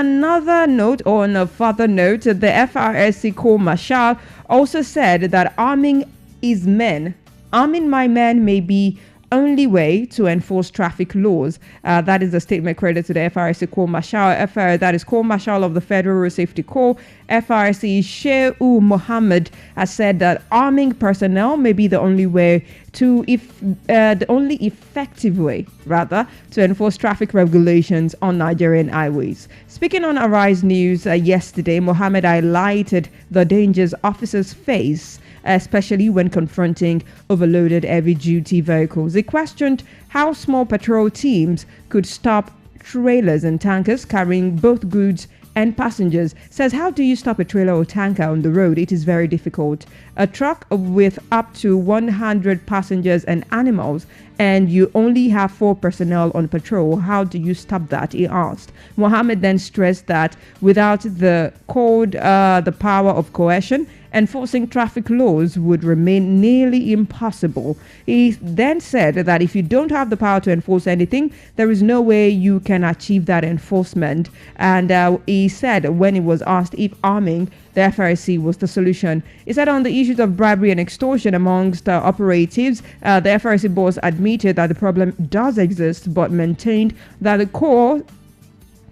a further note, the FRSC Corps Marshal also said that arming my men may be only way to enforce traffic laws. That is a statement credited to the FRSC Corps Marshal. That is Corps Marshal of the Federal Road Safety Corps. FRC Shehu Mohammed has said that arming personnel may be the only way the only effective way, to enforce traffic regulations on Nigerian highways. Speaking on Arise News yesterday, Mohammed highlighted the dangers officers face, especially when confronting overloaded heavy-duty vehicles. He questioned how small patrol teams could stop trailers and tankers carrying both goods and passengers. Says, how do you stop a trailer or tanker on the road? It is very difficult. A truck with up to 100 passengers and animals, and you only have 4 personnel on patrol. How do you stop that? He asked. Mohammed then stressed that without the power of coercion, enforcing traffic laws would remain nearly impossible. He then said that if you don't have the power to enforce anything, there is no way you can achieve that enforcement. And he said, when he was asked if arming the FRC was the solution, he said on the issues of bribery and extortion amongst operatives, the FRC boss admitted that the problem does exist, but maintained that the Corps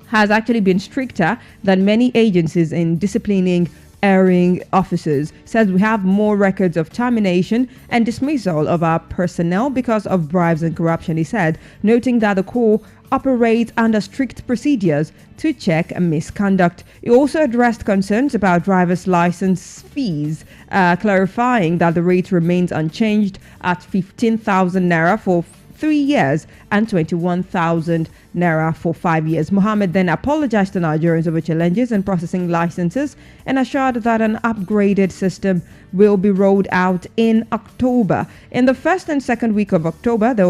has actually been stricter than many agencies in disciplining erring officers. Says we have more records of termination and dismissal of our personnel because of bribes and corruption, he said, noting that the Corps operates under strict procedures to check misconduct. He also addressed concerns about driver's license fees, clarifying that the rate remains unchanged at 15,000 naira for 3 years and 21,000 naira for 5 years. Mohammed then apologized to Nigerians over challenges in processing licenses and assured that an upgraded system will be rolled out in October. In the first and second week of October, they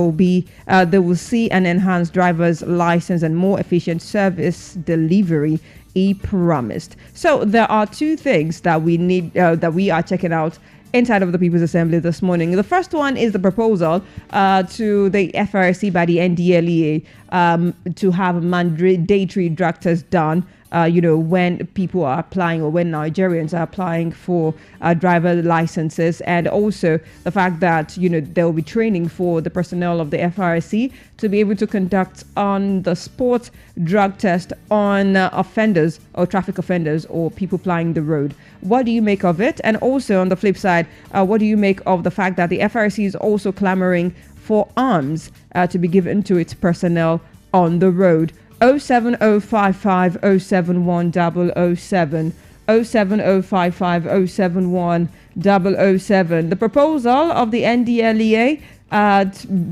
will see an enhanced driver's license and more efficient service delivery, he promised. So there are 2 things that we need that we are checking out inside of the People's Assembly this morning. The first one is the proposal to the FRC by the NDLEA to have mandatory drug tests done when people are applying, or when Nigerians are applying for driver licenses, and also the fact that there will be training for the personnel of the FRC to be able to conduct on the spot drug test on offenders or traffic offenders or people plying the road. What do you make of it? And also on the flip side, what do you make of the fact that the FRC is also clamoring for arms to be given to its personnel on the road? 07055 071 007 07055 071 007. The proposal of the NDLEA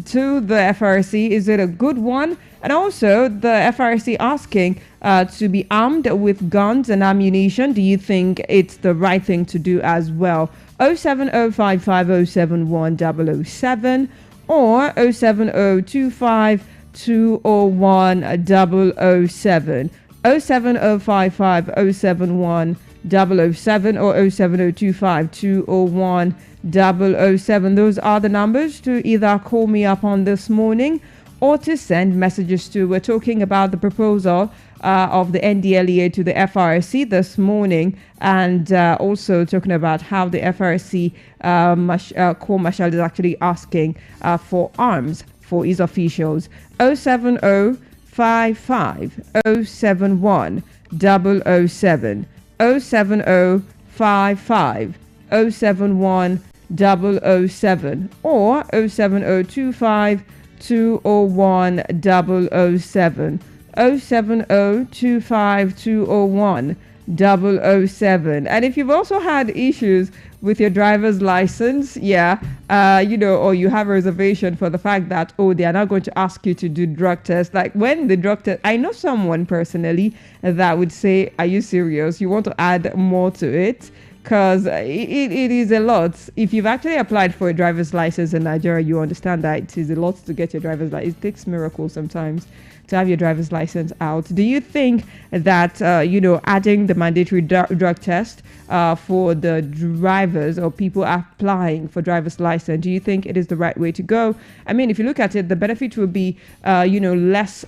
to the FRC, is it a good one? And also the FRC asking to be armed with guns and ammunition. Do you think it's the right thing to do as well? 07055 071 007 or 07025 201 007, 07055 071 007 or 07025 201 007. Those are the numbers to either call me up on this morning or to send messages to. We're talking about the proposal of the NDLEA to the FRC this morning, and also talking about how the FRC Corps Marshal is actually asking for arms for his officials. 070 55 071 007 07055 071 007 or 07025 201 007 07025 201 007. And if you've also had issues with your driver's license, or you have a reservation for the fact that, they are not going to ask you to do drug tests. Like when the drug test, I know someone personally that would say, are you serious? You want to add more to it? Because it is a lot. If you've actually applied for a driver's license in Nigeria, you understand that it is a lot to get your driver's license. It takes miracles sometimes to have your driver's license out. Do you think that, adding the mandatory drug test for the drivers or people applying for driver's license, do you think it is the right way to go? I mean, if you look at it, the benefit will be, less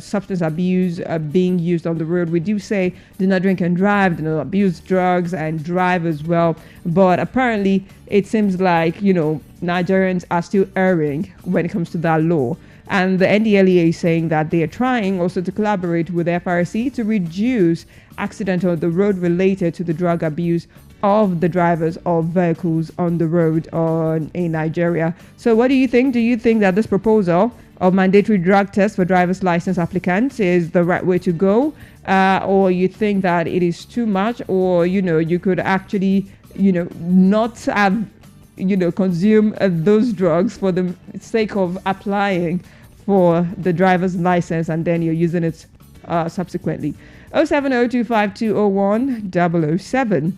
substance abuse being used on the road. We do say do not drink and drive, do not abuse drugs and drive as well. But apparently, it seems like, Nigerians are still erring when it comes to that law. And the NDLEA is saying that they are trying also to collaborate with the FRC to reduce accidents on the road related to the drug abuse of the drivers of vehicles on the road in Nigeria. So what do you think? Do you think that this proposal of mandatory drug tests for driver's license applicants is the right way to go? Or you think that it is too much, or, you could actually, not have consume those drugs for the sake of applying for the driver's license, and then you're using it subsequently. 07025201007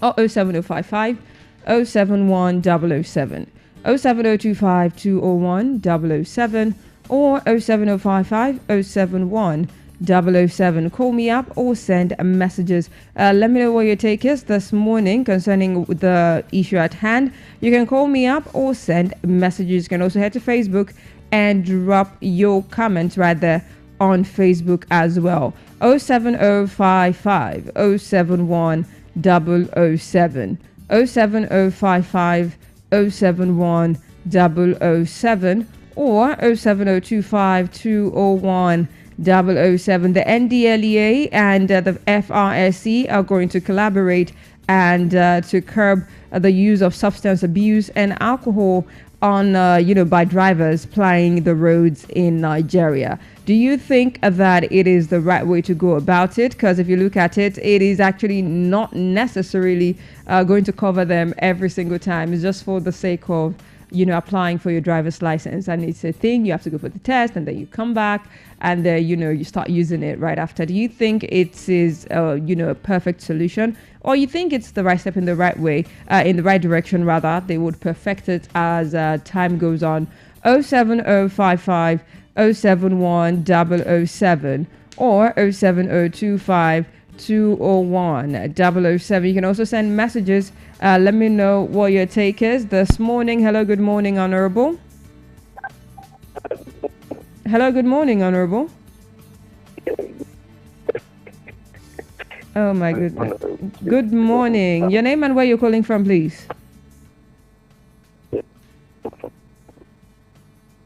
or 07055 071 07025201007 or 07055 071 007. Call me up or send messages. Let me know what your take is this morning concerning the issue at hand. You can call me up or send messages. You can also head to Facebook and drop your comments right there on Facebook as well. 07055 071 007 07055 071 007 or 07025 201 007. The NDLEA and the FRSC are going to collaborate and to curb the use of substance abuse and alcohol on by drivers plying the roads in Nigeria. Do you think that it is the right way to go about it? Because if you look at it, it is actually not necessarily going to cover them every single time. It's just for the sake of applying for your driver's license, and it's a thing. You have to go for the test, and then you come back, and you start using it right after. Do you think it is a perfect solution, or you think it's the right step in the right way, in the right direction rather? They would perfect it as time goes on. 07055 071 007 or 07025 201 007. You can also send messages. Let me know what your take is this morning. Hello, good morning, Honorable. Hello, good morning, Honorable. Oh my goodness. Good morning. Your name and where you're calling from, please.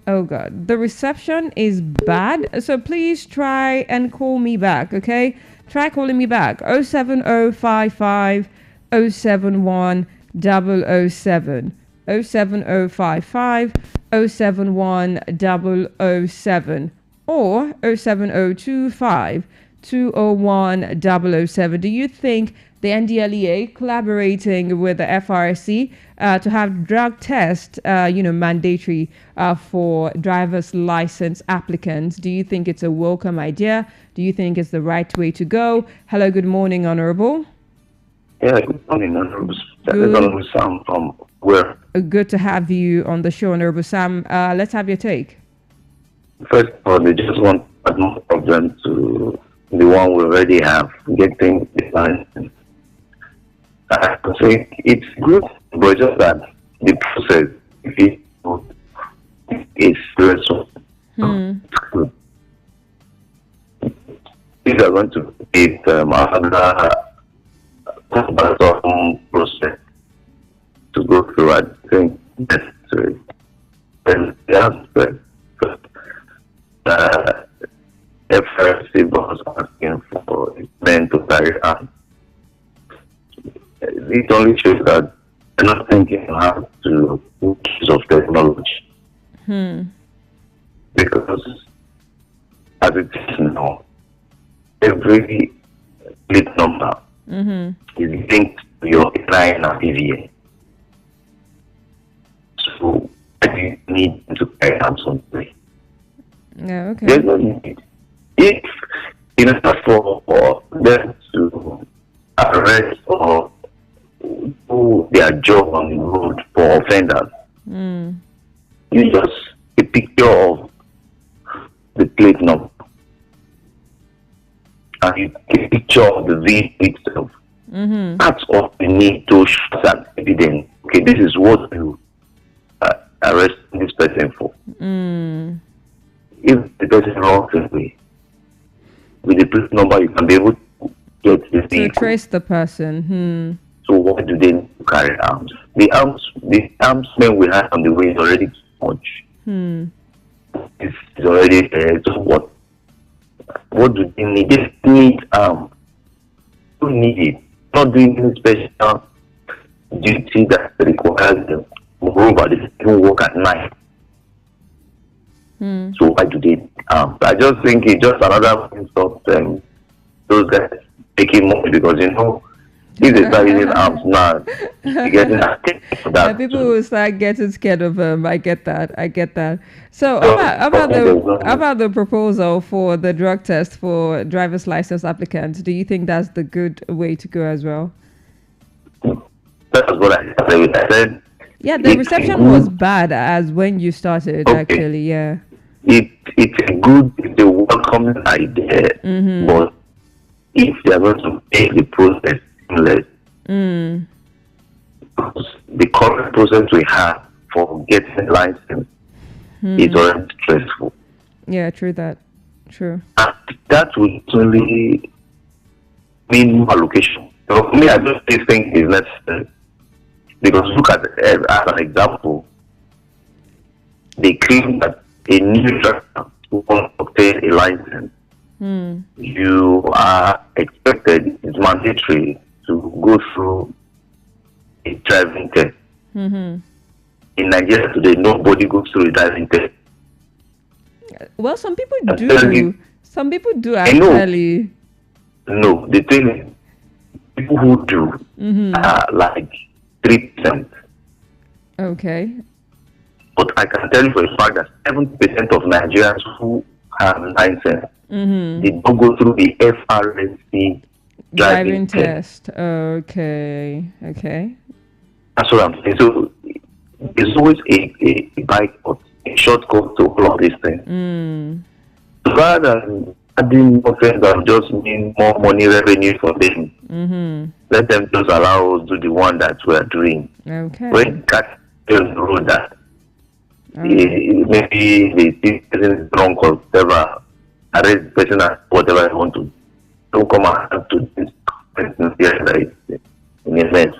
Oh God, the reception is bad. So please try and call me back, okay? Try calling me back. 07055 071 007 07055 071 007 or 07025 201 007. Do you think the NDLEA collaborating with the FRC to have drug tests, mandatory for driver's license applicants, do you think it's a welcome idea? Do you think it's the right way to go? Hello, good morning, Honorable. Yeah, good morning, Honorable. Honorable Sam from where? Good to have you on the show, Honorable Sam. Let's have your take. First of all, they just want to add more problem to the one we already have, getting the license. I think it's good, but just that the process is stressful. It's good. These are going to be another process to go through. I think necessary. And the aspect, it only shows that they're not thinking how to make use of technology. Because as it is now, every plate number is linked to your line and PVA. So you need to carry out something. Yeah, okay. There's no need. If in order for them to arrest or do their job on the road for offenders, you just a picture of the plate number and you take a picture of the vehicle itself. That's all you need to show that evidence. Okay, this is what you arrest this person for. If the person runs away with the plate number, you can be able to get the vehicle. To trace the person. So why do they need to carry arms? The arms men we have on the way is already too much. It's already so what do they need? They need don't need it. Not doing any special duty that requires them. Moreover, they don't work at night. So why do they I just think it's just another means of those guys taking money, because if they start using arms now, you're getting for that. People will start getting scared of them. I get that. So about the proposal for the drug test for driver's license applicants, do you think that's the good way to go as well? That's what I said. Yeah, the reception was bad as when you started, actually, yeah. It's a welcome idea, but if they're going to make the process seamless, because the current process we have for getting a license is already stressful. Yeah, true that. True. And that will only mean more allocation. So for me, I just think it's necessary. Because look at as an example, they claim that a new driver who wants to obtain a license, you are expected, it's mandatory to go through a driving test. In Nigeria today, nobody goes through a driving test. Well, some people do. Some people do actually. No, the thing is, people who do are like 3%. Okay. But I can tell you for a fact that 70% of Nigerians who have license, they don't go through the FRSC driving test. Okay. That's what I'm saying. So there's always a bike or a shortcut to all of these things. Rather than adding more things that just mean more money revenue for them, let them just allow us do the one that we're doing. Okay. When catch on the road that maybe the person is drunk or whatever, arrest the person as whatever they want to. Don't come and have to this in a mess.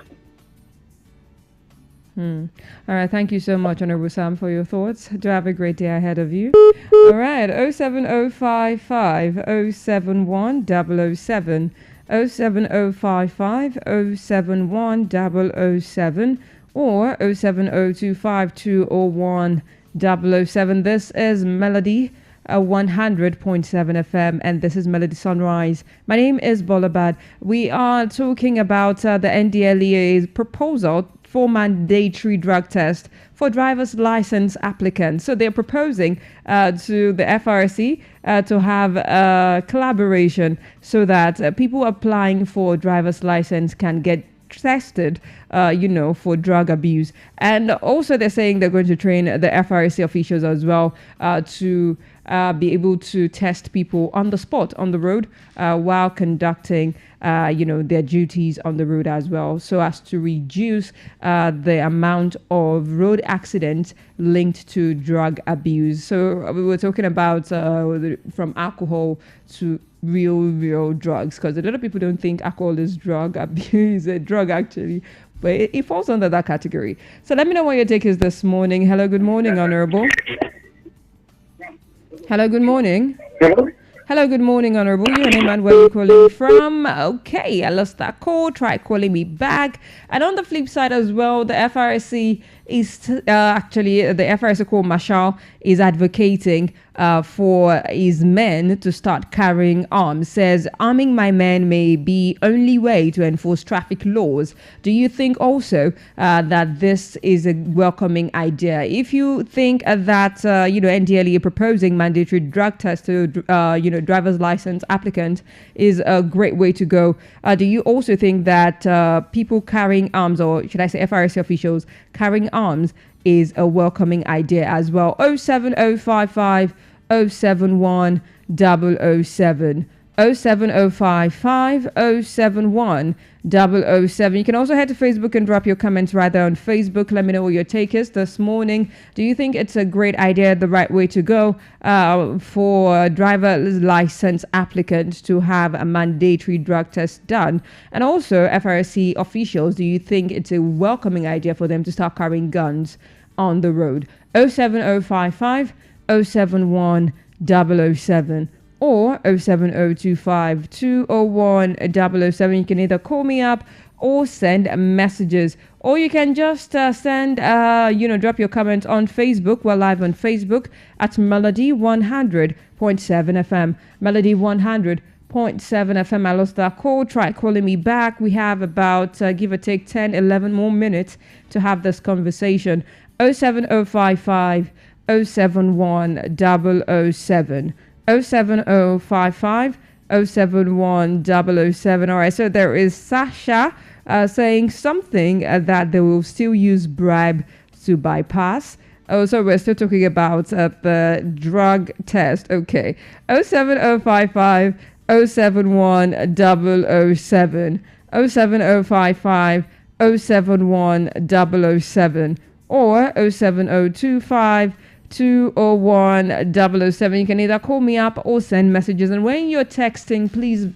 All right, thank you so much, Honorable Sam, for your thoughts. Do have a great day ahead of you. All right, 07055 071 007, 07055 071 007, or 07025 201 007. This is Melody 100.7 FM, and this is Melody Sunrise. My name is Bolabad. We are talking about the NDLEA's proposal for mandatory drug test for driver's license applicants. So they're proposing to the FRC to have a collaboration so that people applying for driver's license can get tested, for drug abuse. And also they're saying they're going to train the FRC officials as well to be able to test people on the spot, on the road, while conducting, their duties on the road as well, so as to reduce the amount of road accidents linked to drug abuse. So we were talking about from alcohol to real drugs, because a lot of people don't think alcohol is drug abuse, a drug actually, but it falls under that category. So let me know what your take is this morning. Hello, good morning, Honorable. Hello, good morning. Hello? Hello, good morning, Honorable. Your name and where you calling from? Okay, I lost that call. Try calling me back. And on the flip side as well, the FRSC is actually the FRSC called Marshall is advocating for his men to start carrying arms. Says arming my men may be only way to enforce traffic laws. Do you think also that this is a welcoming idea? If you think that NDLEA proposing mandatory drug test to driver's license applicants is a great way to go, do you also think that people carrying arms, or should I say FRSC officials carrying arms, is a welcoming idea as well? 07055 071 007 07055 071 007. You can also head to Facebook and drop your comments right there on Facebook. Let me know what your take is this morning. Do you think it's a great idea, the right way to go for driver's license applicants to have a mandatory drug test done? And also FRSC officials, do you think it's a welcoming idea for them to start carrying guns on the road? 07055 071 007 or 07025 201 007. You can either call me up or send messages, or you can just send drop your comments on Facebook. We're live on Facebook at Melody 100.7 FM. Melody 100.7 FM. I lost that call. Try calling me back. We have about give or take 10-11 more minutes to have this conversation. 07055 071 007 07055 071 007. All right, so there is Sasha saying something that they will still use bribe to bypass. Oh, so we're still talking about the drug test. Okay. 07055 071 007 07055 071 007 or 07025 201 007. You can either call me up or send messages. And when you're texting, please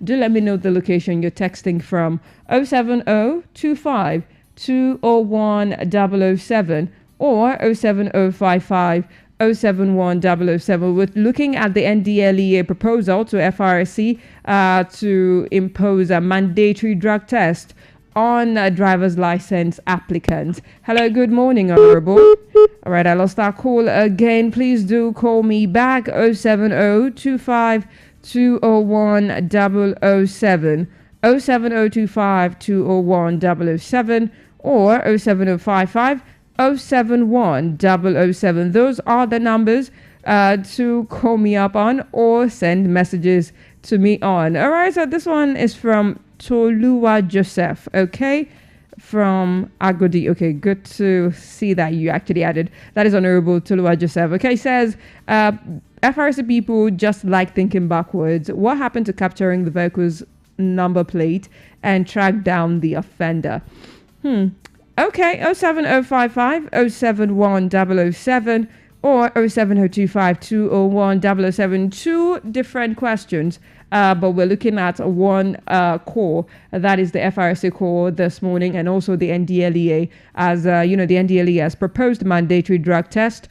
do let me know the location you're texting from. 07025 201 007 or 07055 071 007. We're looking at the NDLEA proposal to FRSC to impose a mandatory drug test on a driver's license applicants. Hello, good morning, Honorable. All right, I lost that call again. Please do call me back. 07025 201 007 07025 201 007 or 07055 071 007. Those are the numbers to call me up on or send messages to me on. All right, so this one is from Tolua Joseph, okay, from Agodi. Okay, good to see that you actually added. That is Honorable Tolua Joseph. Okay, says FRC people just like thinking backwards. What happened to capturing the vehicle's number plate and track down the offender? Okay, 07055 071 007 or 07025 201 007. Two different questions. But we're looking at one core, that is the FRSA core this morning, and also the NDLEA, as the NDLEA has proposed mandatory drug test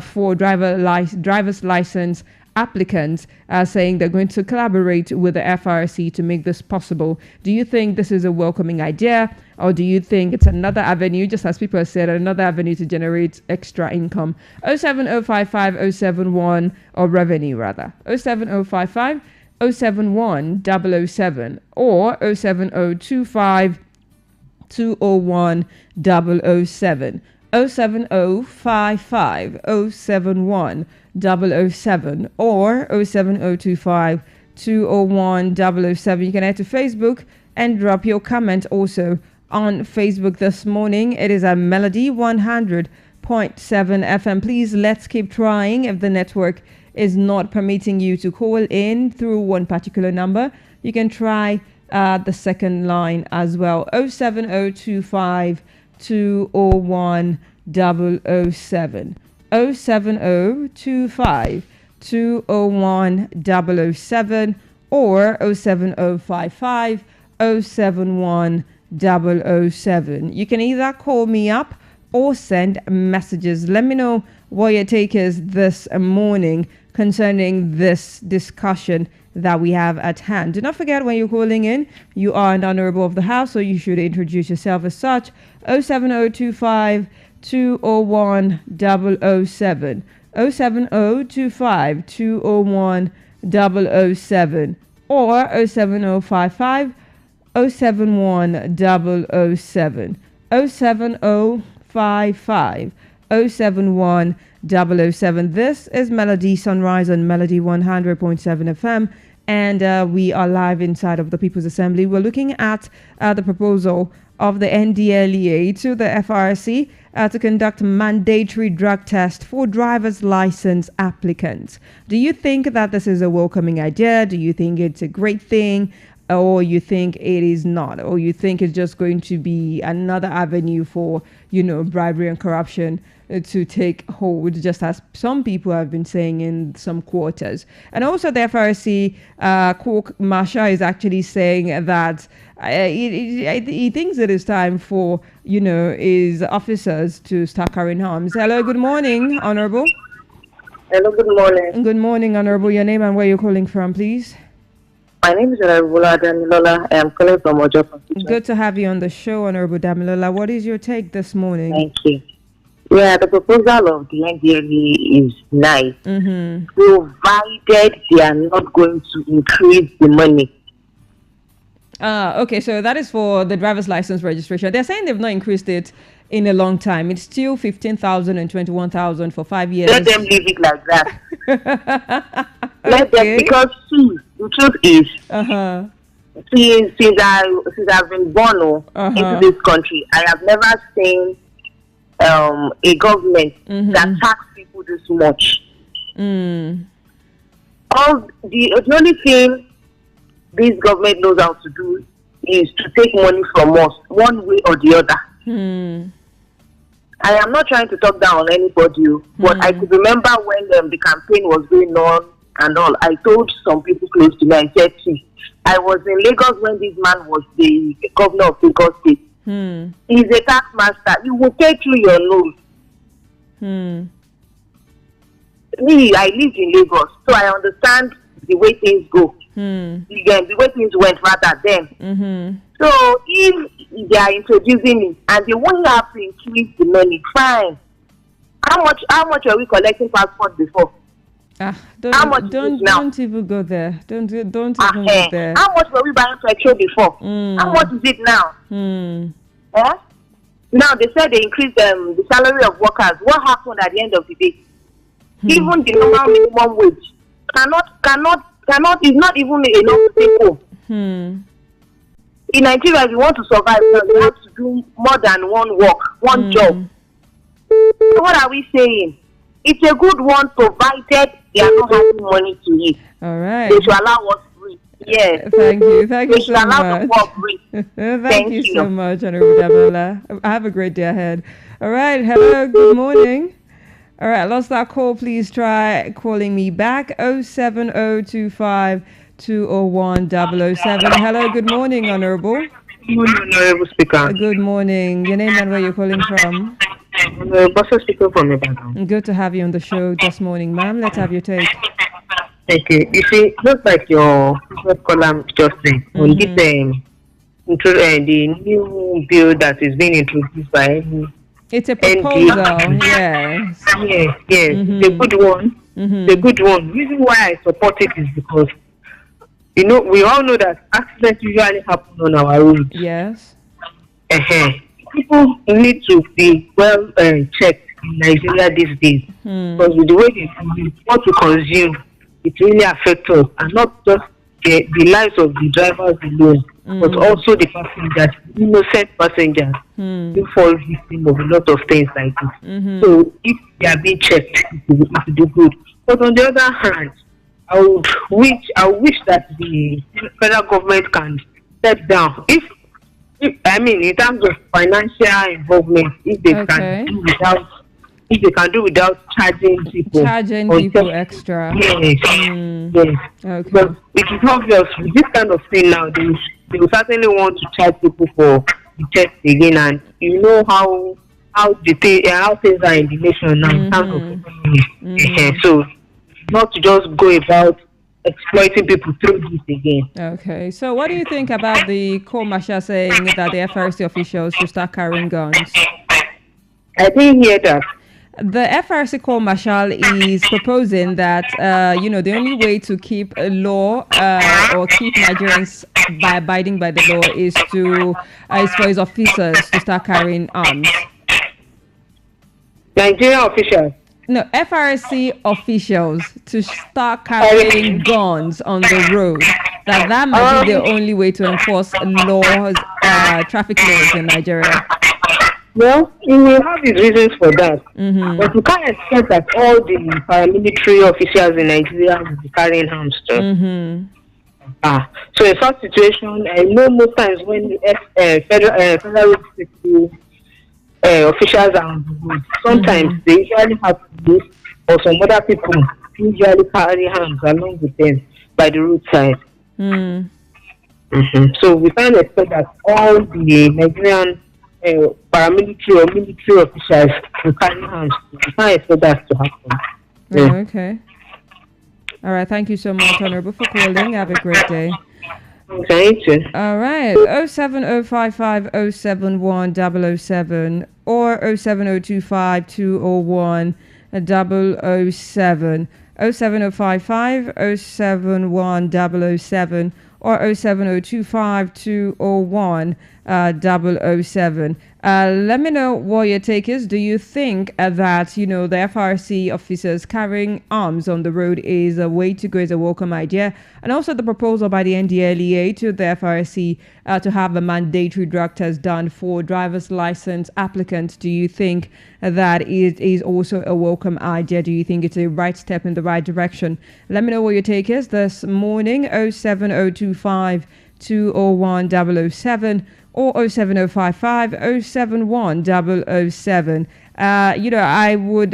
for driver's license applicants, saying they're going to collaborate with the FRC to make this possible. Do you think this is a welcoming idea, or do you think it's another avenue, just as people have said, another avenue to generate extra income? 07055 071 or revenue rather. 07055 071 007 or 07025 201 007 07055 071 007 or 07025 201 007. You can head to Facebook and drop your comment also on Facebook this morning. It is a Melody 100.7 FM. Please, let's keep trying. If the network is not permitting you to call in through one particular number, you can try the second line as well. 07025 201 007 07025 201 007 or 07055 071 007. You can either call me up or send messages. Let me know what your take is this morning. concerning this discussion that we have at hand. Do not forget, when you're calling in, you are an honorable of the house, so you should introduce yourself as such. 07025 201 007. 07025 201 007 or 07055 071 007. 07055 071 007. This is Melody Sunrise on Melody 100.7 FM, and we are live inside of the People's Assembly. We're looking at the proposal of the NDLEA to the FRC to conduct mandatory drug test for driver's license applicants. Do you think that this is a welcoming idea? Do you think it's a great thing? Or you think it is not? Or you think it's just going to be another avenue for, bribery and corruption to take hold, just as some people have been saying in some quarters? And also the FRC, Cook Masha is actually saying that he thinks it is time for, his officers to start carrying arms. Hello, good morning, Honorable. Hello, good morning. Good morning, Honorable. Your name and where you're calling from, please? My name is Bolabad. I am calling from Ojo. Good to have you on the show, Honorable Damilola. What is your take this morning? Thank you. Yeah, the proposal of the NDLE is nice, provided they are not going to increase the money. Okay, so that is for the driver's license registration. They're saying they've not increased it in a long time. It's still 15,000 and 21,000 for 5 years. Let them leave it like that. Let them, because the truth is, since I've been born into this country, I have never seen a government that tax people this much. The only thing this government knows how to do is to take money from us one way or the other. I am not trying to talk down on anybody, but I could remember when the campaign was going on and all. I told some people close to me, I said, see, I was in Lagos when this man was the governor of Lagos State. He's a tax master. He will take through your nose. Me, I lived in Lagos, so I understand the way things go. The way things went rather then. So if they are introducing it and they won't have to increase the money, fine. How much are we collecting passport before? Don't even go there. Don't even go there. How much were we buying petrol before? How much is it now? Now they said they increased the salary of workers. What happened at the end of the day? Even the normal minimum wage cannot is not even enough to take home. In Nigeria, if you want to survive, you have to do more than one work, one job. So what are we saying? It's a good one, provided they are not having money to eat. All right. They should allow us free. Yes. Thank you so much. Thank you so much, Honorable Damola. Have a great day ahead. All right. Hello. Good morning. All right. Lost that call. Please try calling me back. 07025 201 007. Hello. Good morning, Honorable. Good morning, Honorable Speaker. Good morning. Your name and where you're calling from? Speaker from Ibadan. Good to have you on the show this morning, ma'am. Let's have your take. Thank you. You see, just like your column just said, on this the new bill that is being introduced by it's a proposal, yes. Yes, the good one. The good one. The reason why I support it is because, we all know that accidents usually happen on our roads. Yes. People need to be well checked in Nigeria these days, because with the way what we consume, it really affects us, and not just the lives of the drivers alone, but also the passengers, innocent passengers, who fall victim of a lot of things like this. So if they are being checked, it will do good. But on the other hand, I wish that the federal government can step down. In terms of financial involvement, if they can do without charging people extra. Yes. Okay. But it is obvious with this kind of thing now, they will certainly want to charge people for the test again, and you know how things are in the nation now in terms of economy. So not to just go about exploiting people through this again. Okay, so what do you think about the co-marshal saying that the FRC officials should start carrying guns? I didn't hear that. The FRC co-marshal is proposing that, the only way to keep a law or keep Nigerians by abiding by the law is for his officers to start carrying arms. Nigerian officials? No, FRC officials to start carrying guns on the road. That might be the only way to enforce laws, traffic laws in Nigeria. Well, he will have his reasons for that. But you can't expect that all the paramilitary officials in Nigeria will be carrying arms too. So in such situation, I know most times when federal safety officials are on the road, sometimes they usually have police or some other people usually carry arms along with them by the roadside. So we can't expect that all the Nigerian paramilitary or military officials will carry arms. We can't expect that to happen. Okay. All right. Thank you so much, Honorable, for calling. Have a great day. Thank you. All right. 07055071007 or 07025201007. 07055071007 or 07025201007. Let me know what your take is. Do you think that, the FRC officers carrying arms on the road is a way to go, is a welcome idea? And also the proposal by the NDLEA to the FRC to have a mandatory drug test done for driver's license applicants. Do you think that it is also a welcome idea? Do you think it's a right step in the right direction? Let me know what your take is this morning. 07025 201-007 or 07055-071-007. I would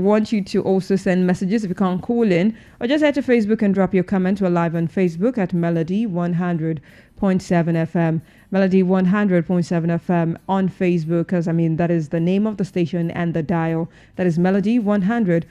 want you to also send messages if you can't call in, or just head to Facebook and drop your comment. We're live on Facebook at Melody 100.7 FM. Melody 100.7 FM on Facebook, because that is the name of the station and the dial. That is Melody 100.7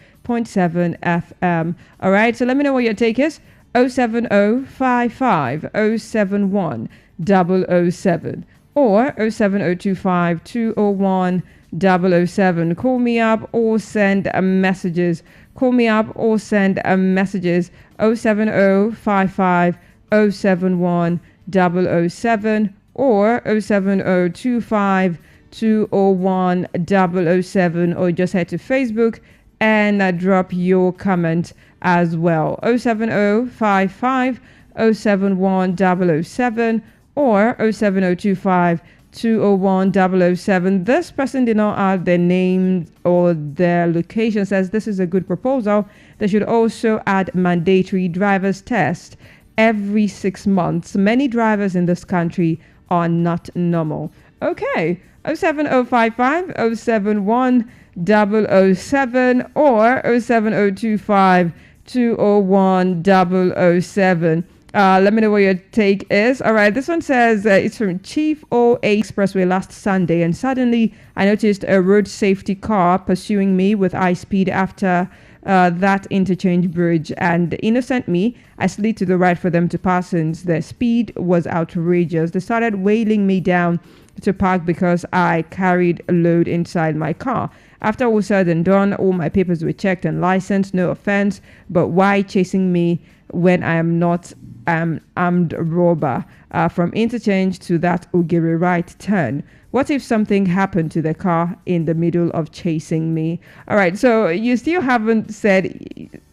FM. All right, so let me know what your take is. 07055-071-007 or 07025-201-007. Call me up or send messages. 07055-071-007 or 07025-201-007, or just head to Facebook and drop your comment as well. 07055-071-007 or 07025-201-007. This person did not add their name or their location. Says this is a good proposal. They should also add mandatory driver's test every 6 months. Many drivers in this country are not normal. Okay. 07055-071-007 or 07025-201-007. Let me know what your take is. All right, this one says it's from Chief OA Expressway last Sunday, and suddenly I noticed a road safety car pursuing me with high speed after that interchange bridge, and innocent me, I slid to the right for them to pass since their speed was outrageous. They started wailing me down to park because I carried a load inside my car. After all was said and done, all my papers were checked and licensed, no offense, but why chasing me when I am not armed robber? From interchange to that Ugiri right turn. What if something happened to the car in the middle of chasing me? All right, so you still haven't said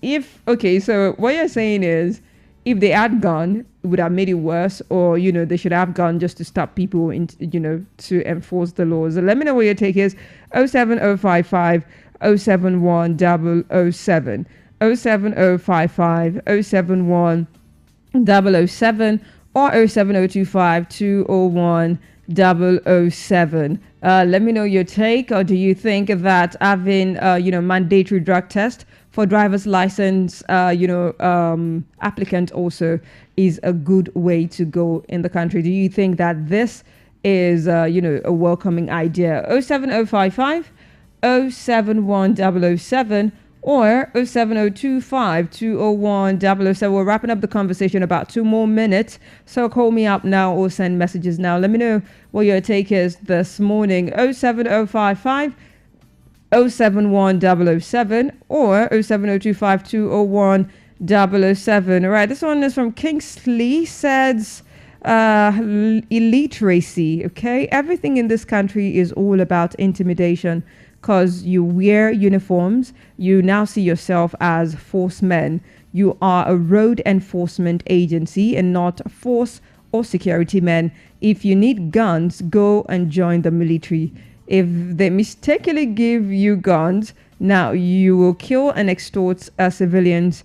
if, okay, so what you're saying is if they had gone, it would have made it worse, or, they should have gone just to stop people, to enforce the laws. So let me know what your take is. 07055 071 007. 07055 071 007 or 07025 201 007. Let me know your take. Or do you think that having mandatory drug test for driver's license applicant also is a good way to go in the country? Do you think that this is a welcoming idea? 07055 071 007 or 07025 201 007. We're wrapping up the conversation about 2 more minutes. So call me up now or send messages now. Let me know what your take is this morning. 07055 071 007 or 07025 201 007. All right, this one is from Kingsley. Says illiteracy. Okay, everything in this country is all about intimidation. Because you wear uniforms, you now see yourself as force men. You are a road enforcement agency and not force or security men. If you need guns, go and join the military. If they mistakenly give you guns, now you will kill and extort civilians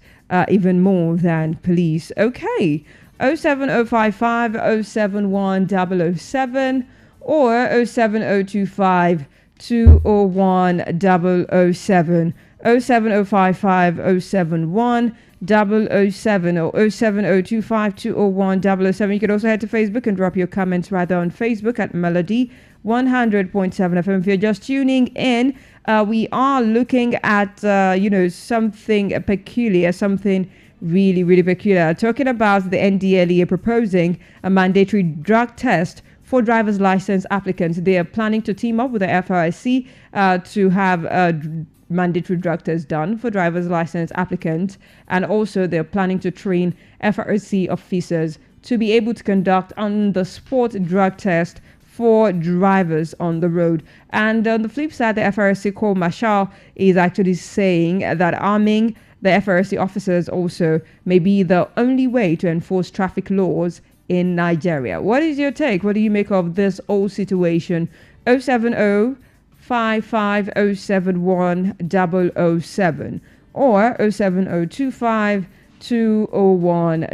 even more than police. Okay, 07055 071 007 or 07025 201 007, 07055 071 007 or 07025 201 007. You can also head to Facebook and drop your comments rather on Facebook at Melody 100.7 FM. If you're just tuning in, we are looking at something peculiar, something really, really peculiar. Talking about the NDLEA proposing a mandatory drug test for driver's license applicants. They are planning to team up with the FRSC to have mandatory drug tests done for driver's license applicants. And also they're planning to train FRSC officers to be able to conduct on-the-spot drug test for drivers on the road. And on the flip side, the FRSC Corps Marshal is actually saying that arming the FRSC officers also may be the only way to enforce traffic laws in Nigeria. What is your take? What do you make of this whole situation? 070 55071 007 or 07025 201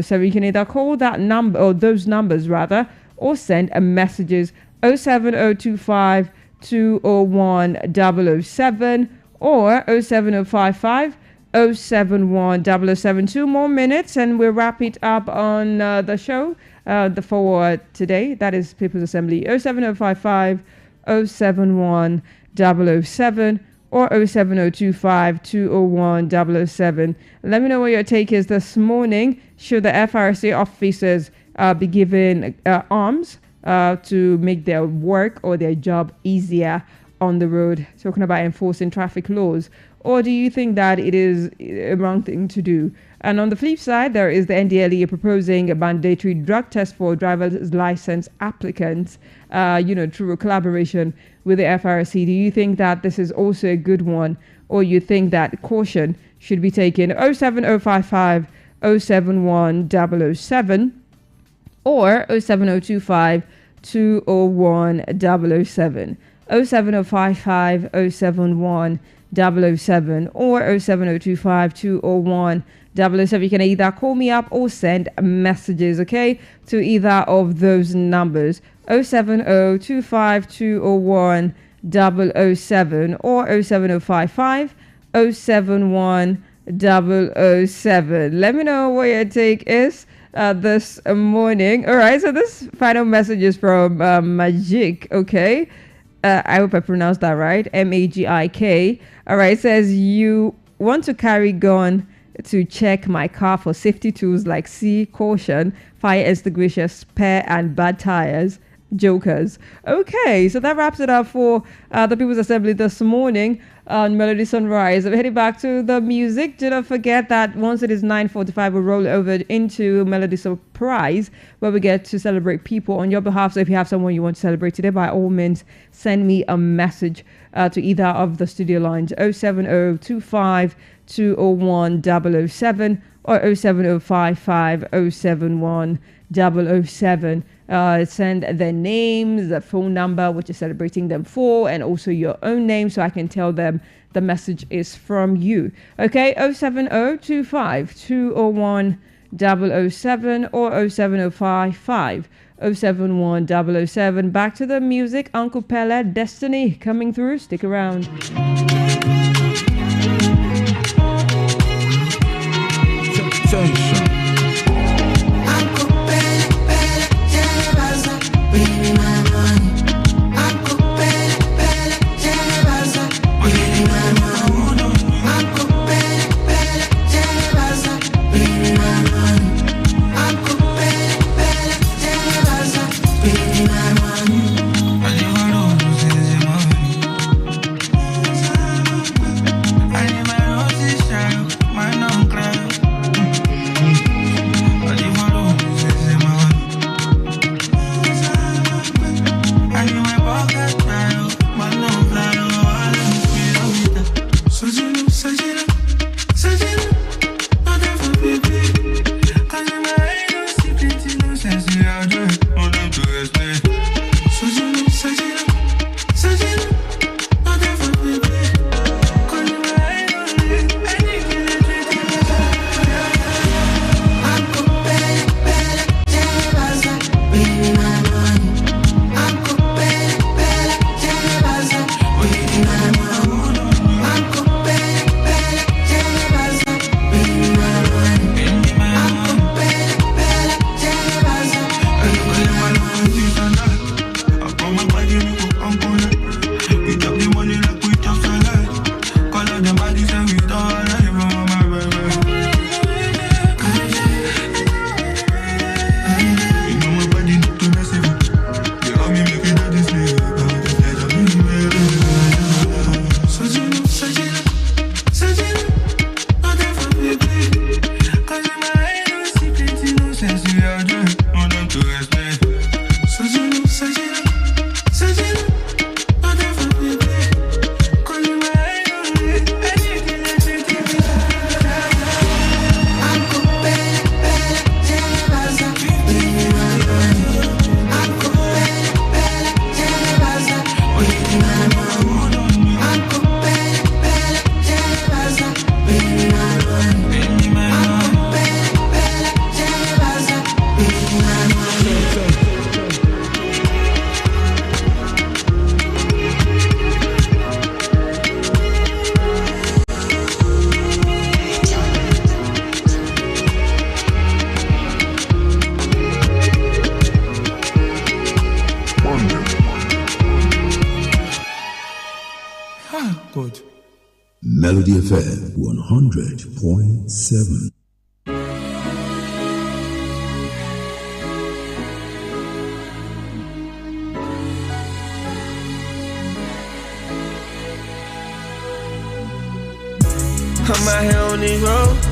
007. You can either call that number or those numbers rather, or send a messages 07025 201 007 or 07055 071 007. 2 more minutes and we'll wrap it up on the show for today. That is People's Assembly 07055 071 007 or 07025 201 007. Let me know what your take is this morning. Should the FRC officers be given arms to make their work or their job easier on the road, talking about enforcing traffic laws? Or do you think that it is a wrong thing to do? And on the flip side, there is the NDLEA proposing a mandatory drug test for driver's license applicants, through a collaboration with the FRC. Do you think that this is also a good one? Or you think that caution should be taken? 07055 071 007 or 07025 201 007. 07055 071 007 or 07025 201 007. You can either call me up or send messages, okay, to either of those numbers 07025 201 007 or 07055 071 007. Let me know what your take is this morning. All right, so this final message is from Magic, okay. I hope I pronounced that right. MAGIK. All right, it says you want to carry gun to check my car for safety tools like caution, fire extinguisher, spare, and bad tires. Jokers. Okay, so that wraps it up for the People's Assembly this morning on Melody Sunrise. I'm heading back to the music. Do not forget that once it is 9:45, we'll roll over into Melody Surprise, where we get to celebrate people on your behalf. So if you have someone you want to celebrate today, by all means, send me a message to either of the studio lines 07025 201 007 or 07055 071 007. Send their names, the phone number, what you're celebrating them for, and also your own name so I can tell them the message is from you. Okay, 07025 201 007 or 07055 071 007. Back to the music. Uncle Pella, Destiny coming through. Stick around. I'm Melody FM 100.7. I'm out here on these roads,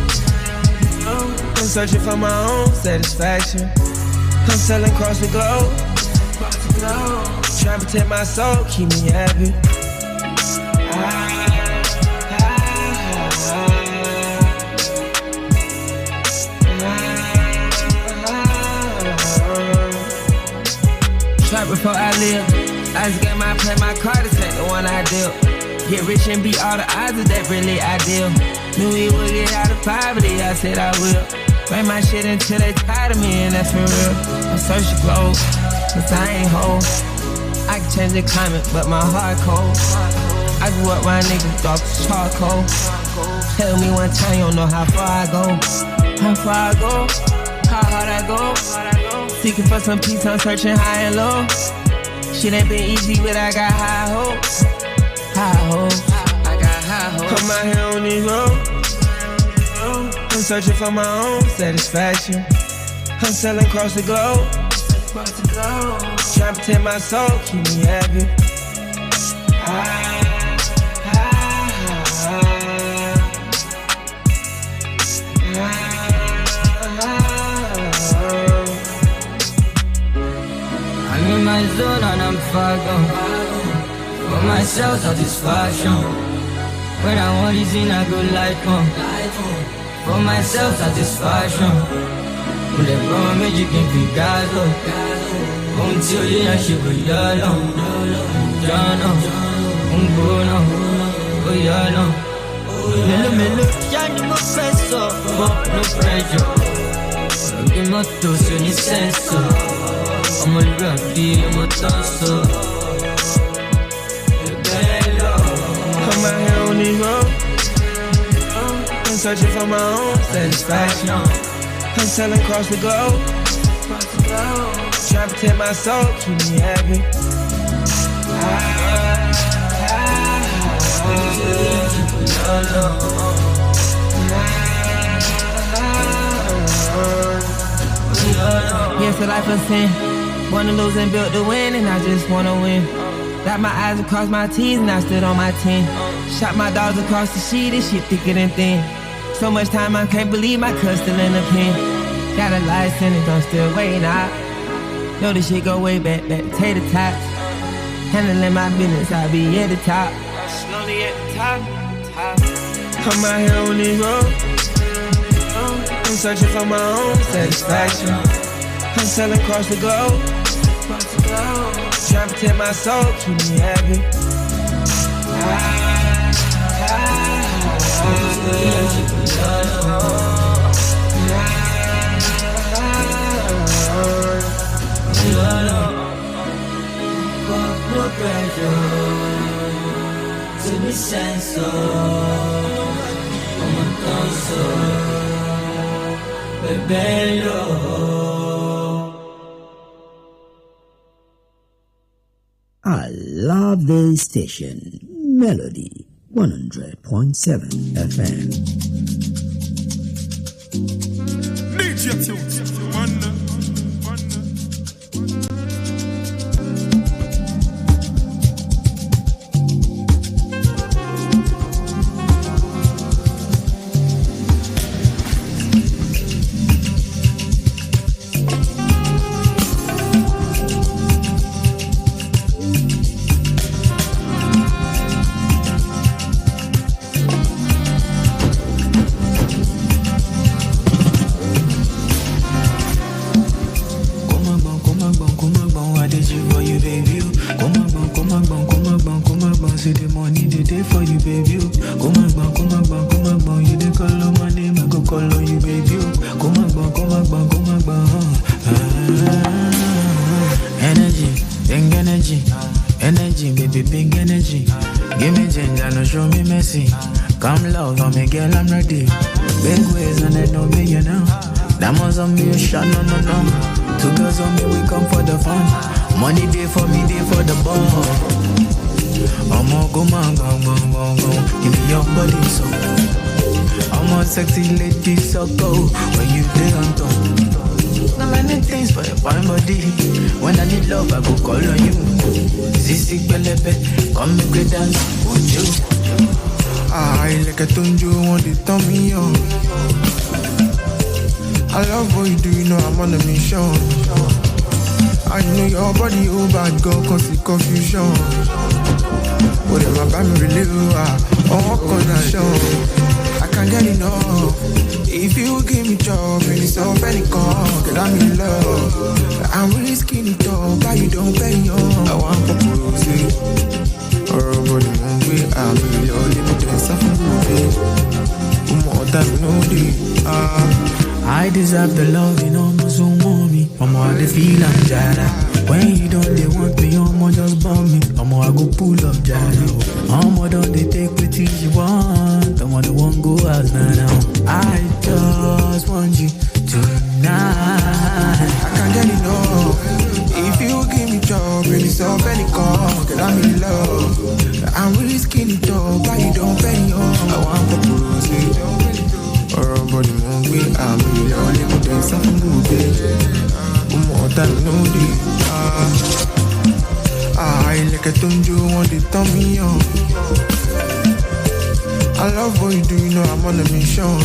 I'm searching for my own satisfaction. I'm sailing across the globe, trying to protect my soul, keep me happy. Try before I live, I just got my play, my card to take the one I deal. Get rich and beat all the odds, is that really ideal? Knew we would get out of poverty, I said I will. Bring my shit until they tired of me, and that's for real. I search the globe, cause I ain't whole. I can change the climate, but my heart cold. I grew up around niggas, dark as charcoal. Tell me one time, you don't know how far I go. How far I go, how hard I go. Seeking for some peace, I'm searching high and low. Shit ain't been easy, but I got high hopes. High hopes, I got high hopes. I'm out here on these roads, I'm searching for my own satisfaction. I'm sailing across the globe, trying to protect my soul, keep me happy. I'm in my zone and I'm far gone. For myself satisfaction. When I want is in a good light on. For myself satisfaction. When the wrong magic can be gathered. Until you know she will yellow. Jano, Umbono, Oyano. Melo, Johnny, no pressure, no pressure. Give my toast in the sense. I'm a rugby, I'm a tosser. I'm out here on these roads, I'm searching for my own satisfaction. I'm sailing across the globe, trying to protect my soul, keep me happy. Yeah, feel like a sin. Wanna lose and build to win, and I just wanna win. Dot my eyes across my T's and I stood on my 10. Shot my dogs across the sheet, this shit thicker than thin. So much time I can't believe my cuss still in the pen. Got a license and I'm still waiting out. Know this shit go way back, tater tots. Handling my business, I'll be at the top. Slowly at the top. I'm out here on these roads, I'm searching for my own satisfaction. I'm sailing across the globe, trying to protect my soul, keep me happy. No pressure to be censored. I'm a dancer, baby, I love this station, Melody 100.7 FM. DJ Tunes, wonder. Energy, baby, big energy. Give me ginger, no show me messy. Come love on me, girl, I'm ready. Big ways and they know me, you know. Diamonds on me, a shot, no. Two girls on me, we come for the fun. Money day for me, day for the ball. I'm all go man, give me your body so. I'm a sexy lady so go when you lay on top. Not many things for your fine body. When I need love, I go call on you. Sissy Belebe, come make me dance, would you? I like a tunju, want to turn me on. I love what you do, you know I'm on a mission. I know your body, oh bad girl, cause it's confusion. But in my band, relive, oh, connection. I can't get enough. If you give me job, and it's all very call, cause I'm in love. I'm really skinny tall, but you don't pay on. I want to propose it. Or body won't be, I'll be your limited suffering movie. More time, no day. I deserve the love, you know, almost don't want me. I'm all the feel I'm jada. When you don't, they want me, I'm just bomb me. I'm all I go pull up jada. I'm all don't they take what you want. I'm all the one go out now. I just want you tonight. I can't get enough. If you give me job, and it's all very call, cause I'm in love. I'm really skinny tall, but you don't pay on. I want to propose it. Or body won't be, I'm really only good day, something good. More time, no day. I like a tunju, want to turn me on. I love what you do, you know I'm on a mission.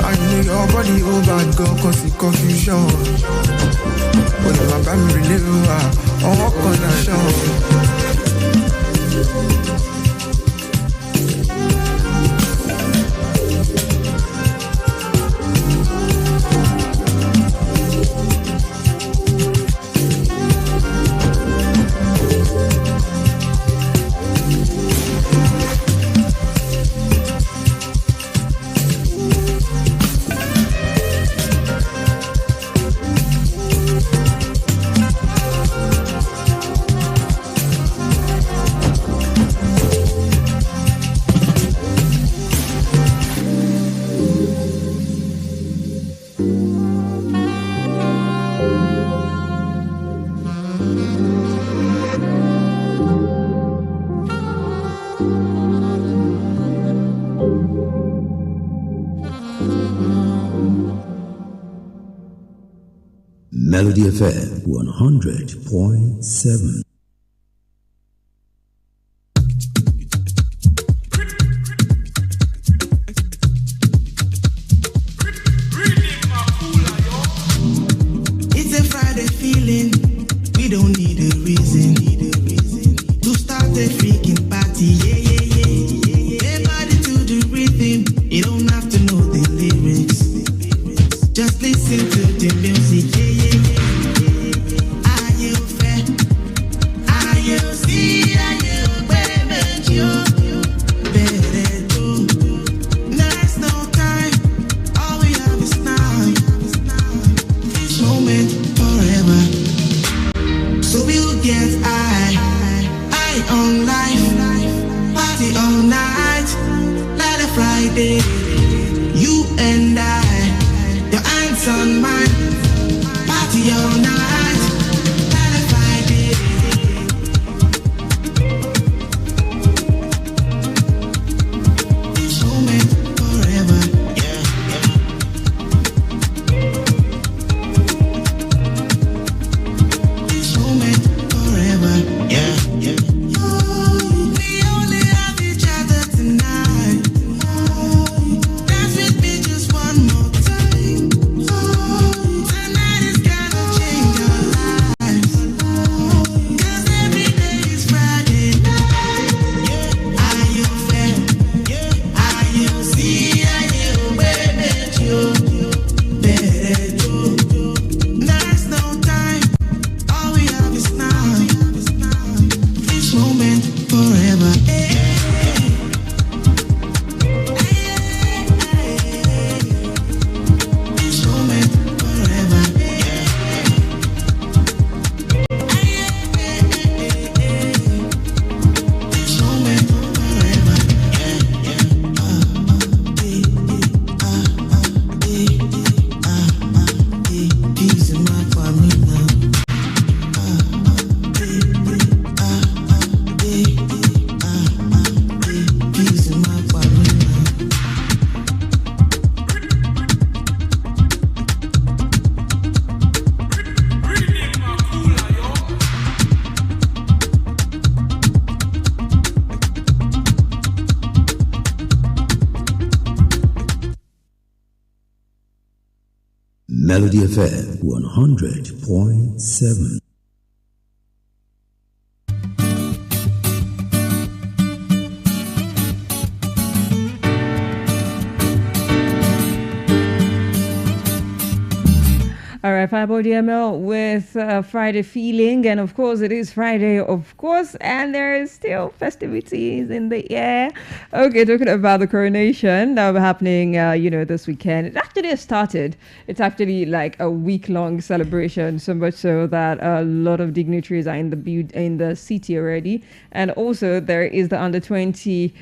I know your body, oh bad girl, cause it's confusion. But in my band, relive, oh, connection. Melody FM 100.7. It's a Friday feeling. We don't need a reason to start a freaking party. Yeah, yeah, yeah, yeah, yeah. Everybody to the rhythm. You don't have to know the lyrics. Just listen to the music. Yeah, yeah, yeah. Are you fair? Are you see? Are you baby? You better do. There's no time. All we have is now. This moment forever. So we'll get high on life, party all night, like a Friday. You and I, your hands on mine, party all night, like a Friday. This moment forever, yeah, yeah. This moment forever, yeah, yeah. We only have each other tonight. Melody FM 100.7. All right, Fireball DML with Friday feeling. And of course, it is Friday, of course, and there is still festivities in the air. Okay, talking about the coronation that will be happening, this weekend. It actually has started. It's actually like a week-long celebration, so much so that a lot of dignitaries are in the city already. And also, there is the Under-20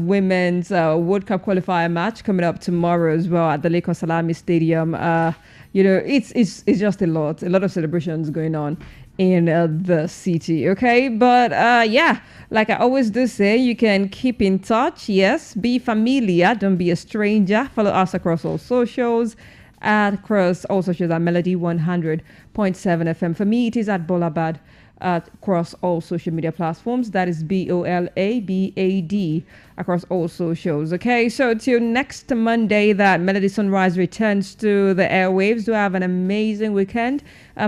Women's World Cup qualifier match coming up tomorrow as well at the Lake Salami Stadium. It's just a lot of celebrations going on in the city. Okay, but like I always do say, you can keep in touch. Yes, be familiar, don't be a stranger. Follow us across all socials. Across all socials at Melody 100.7 FM. For me, it is at Bolabad. Across all social media platforms. That is BOLABAD across all socials. Okay, so till next Monday that Melody Sunrise returns to the airwaves. Do have an amazing weekend.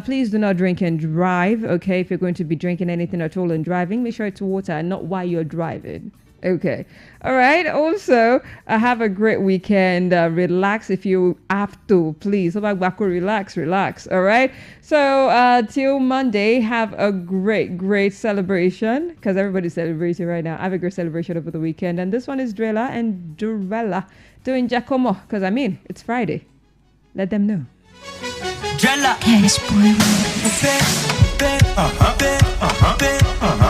Please do not drink and drive. Okay, if you're going to be drinking anything at all and driving, make sure it's water and not while you're driving. Okay. All right. Also, have a great weekend. Relax if you have to. Please. Relax. All right. So till Monday, have a great celebration because everybody's celebrating right now. Have a great celebration over the weekend. And this one is Drella and Durella doing Giacomo because it's Friday. Let them know. Drella.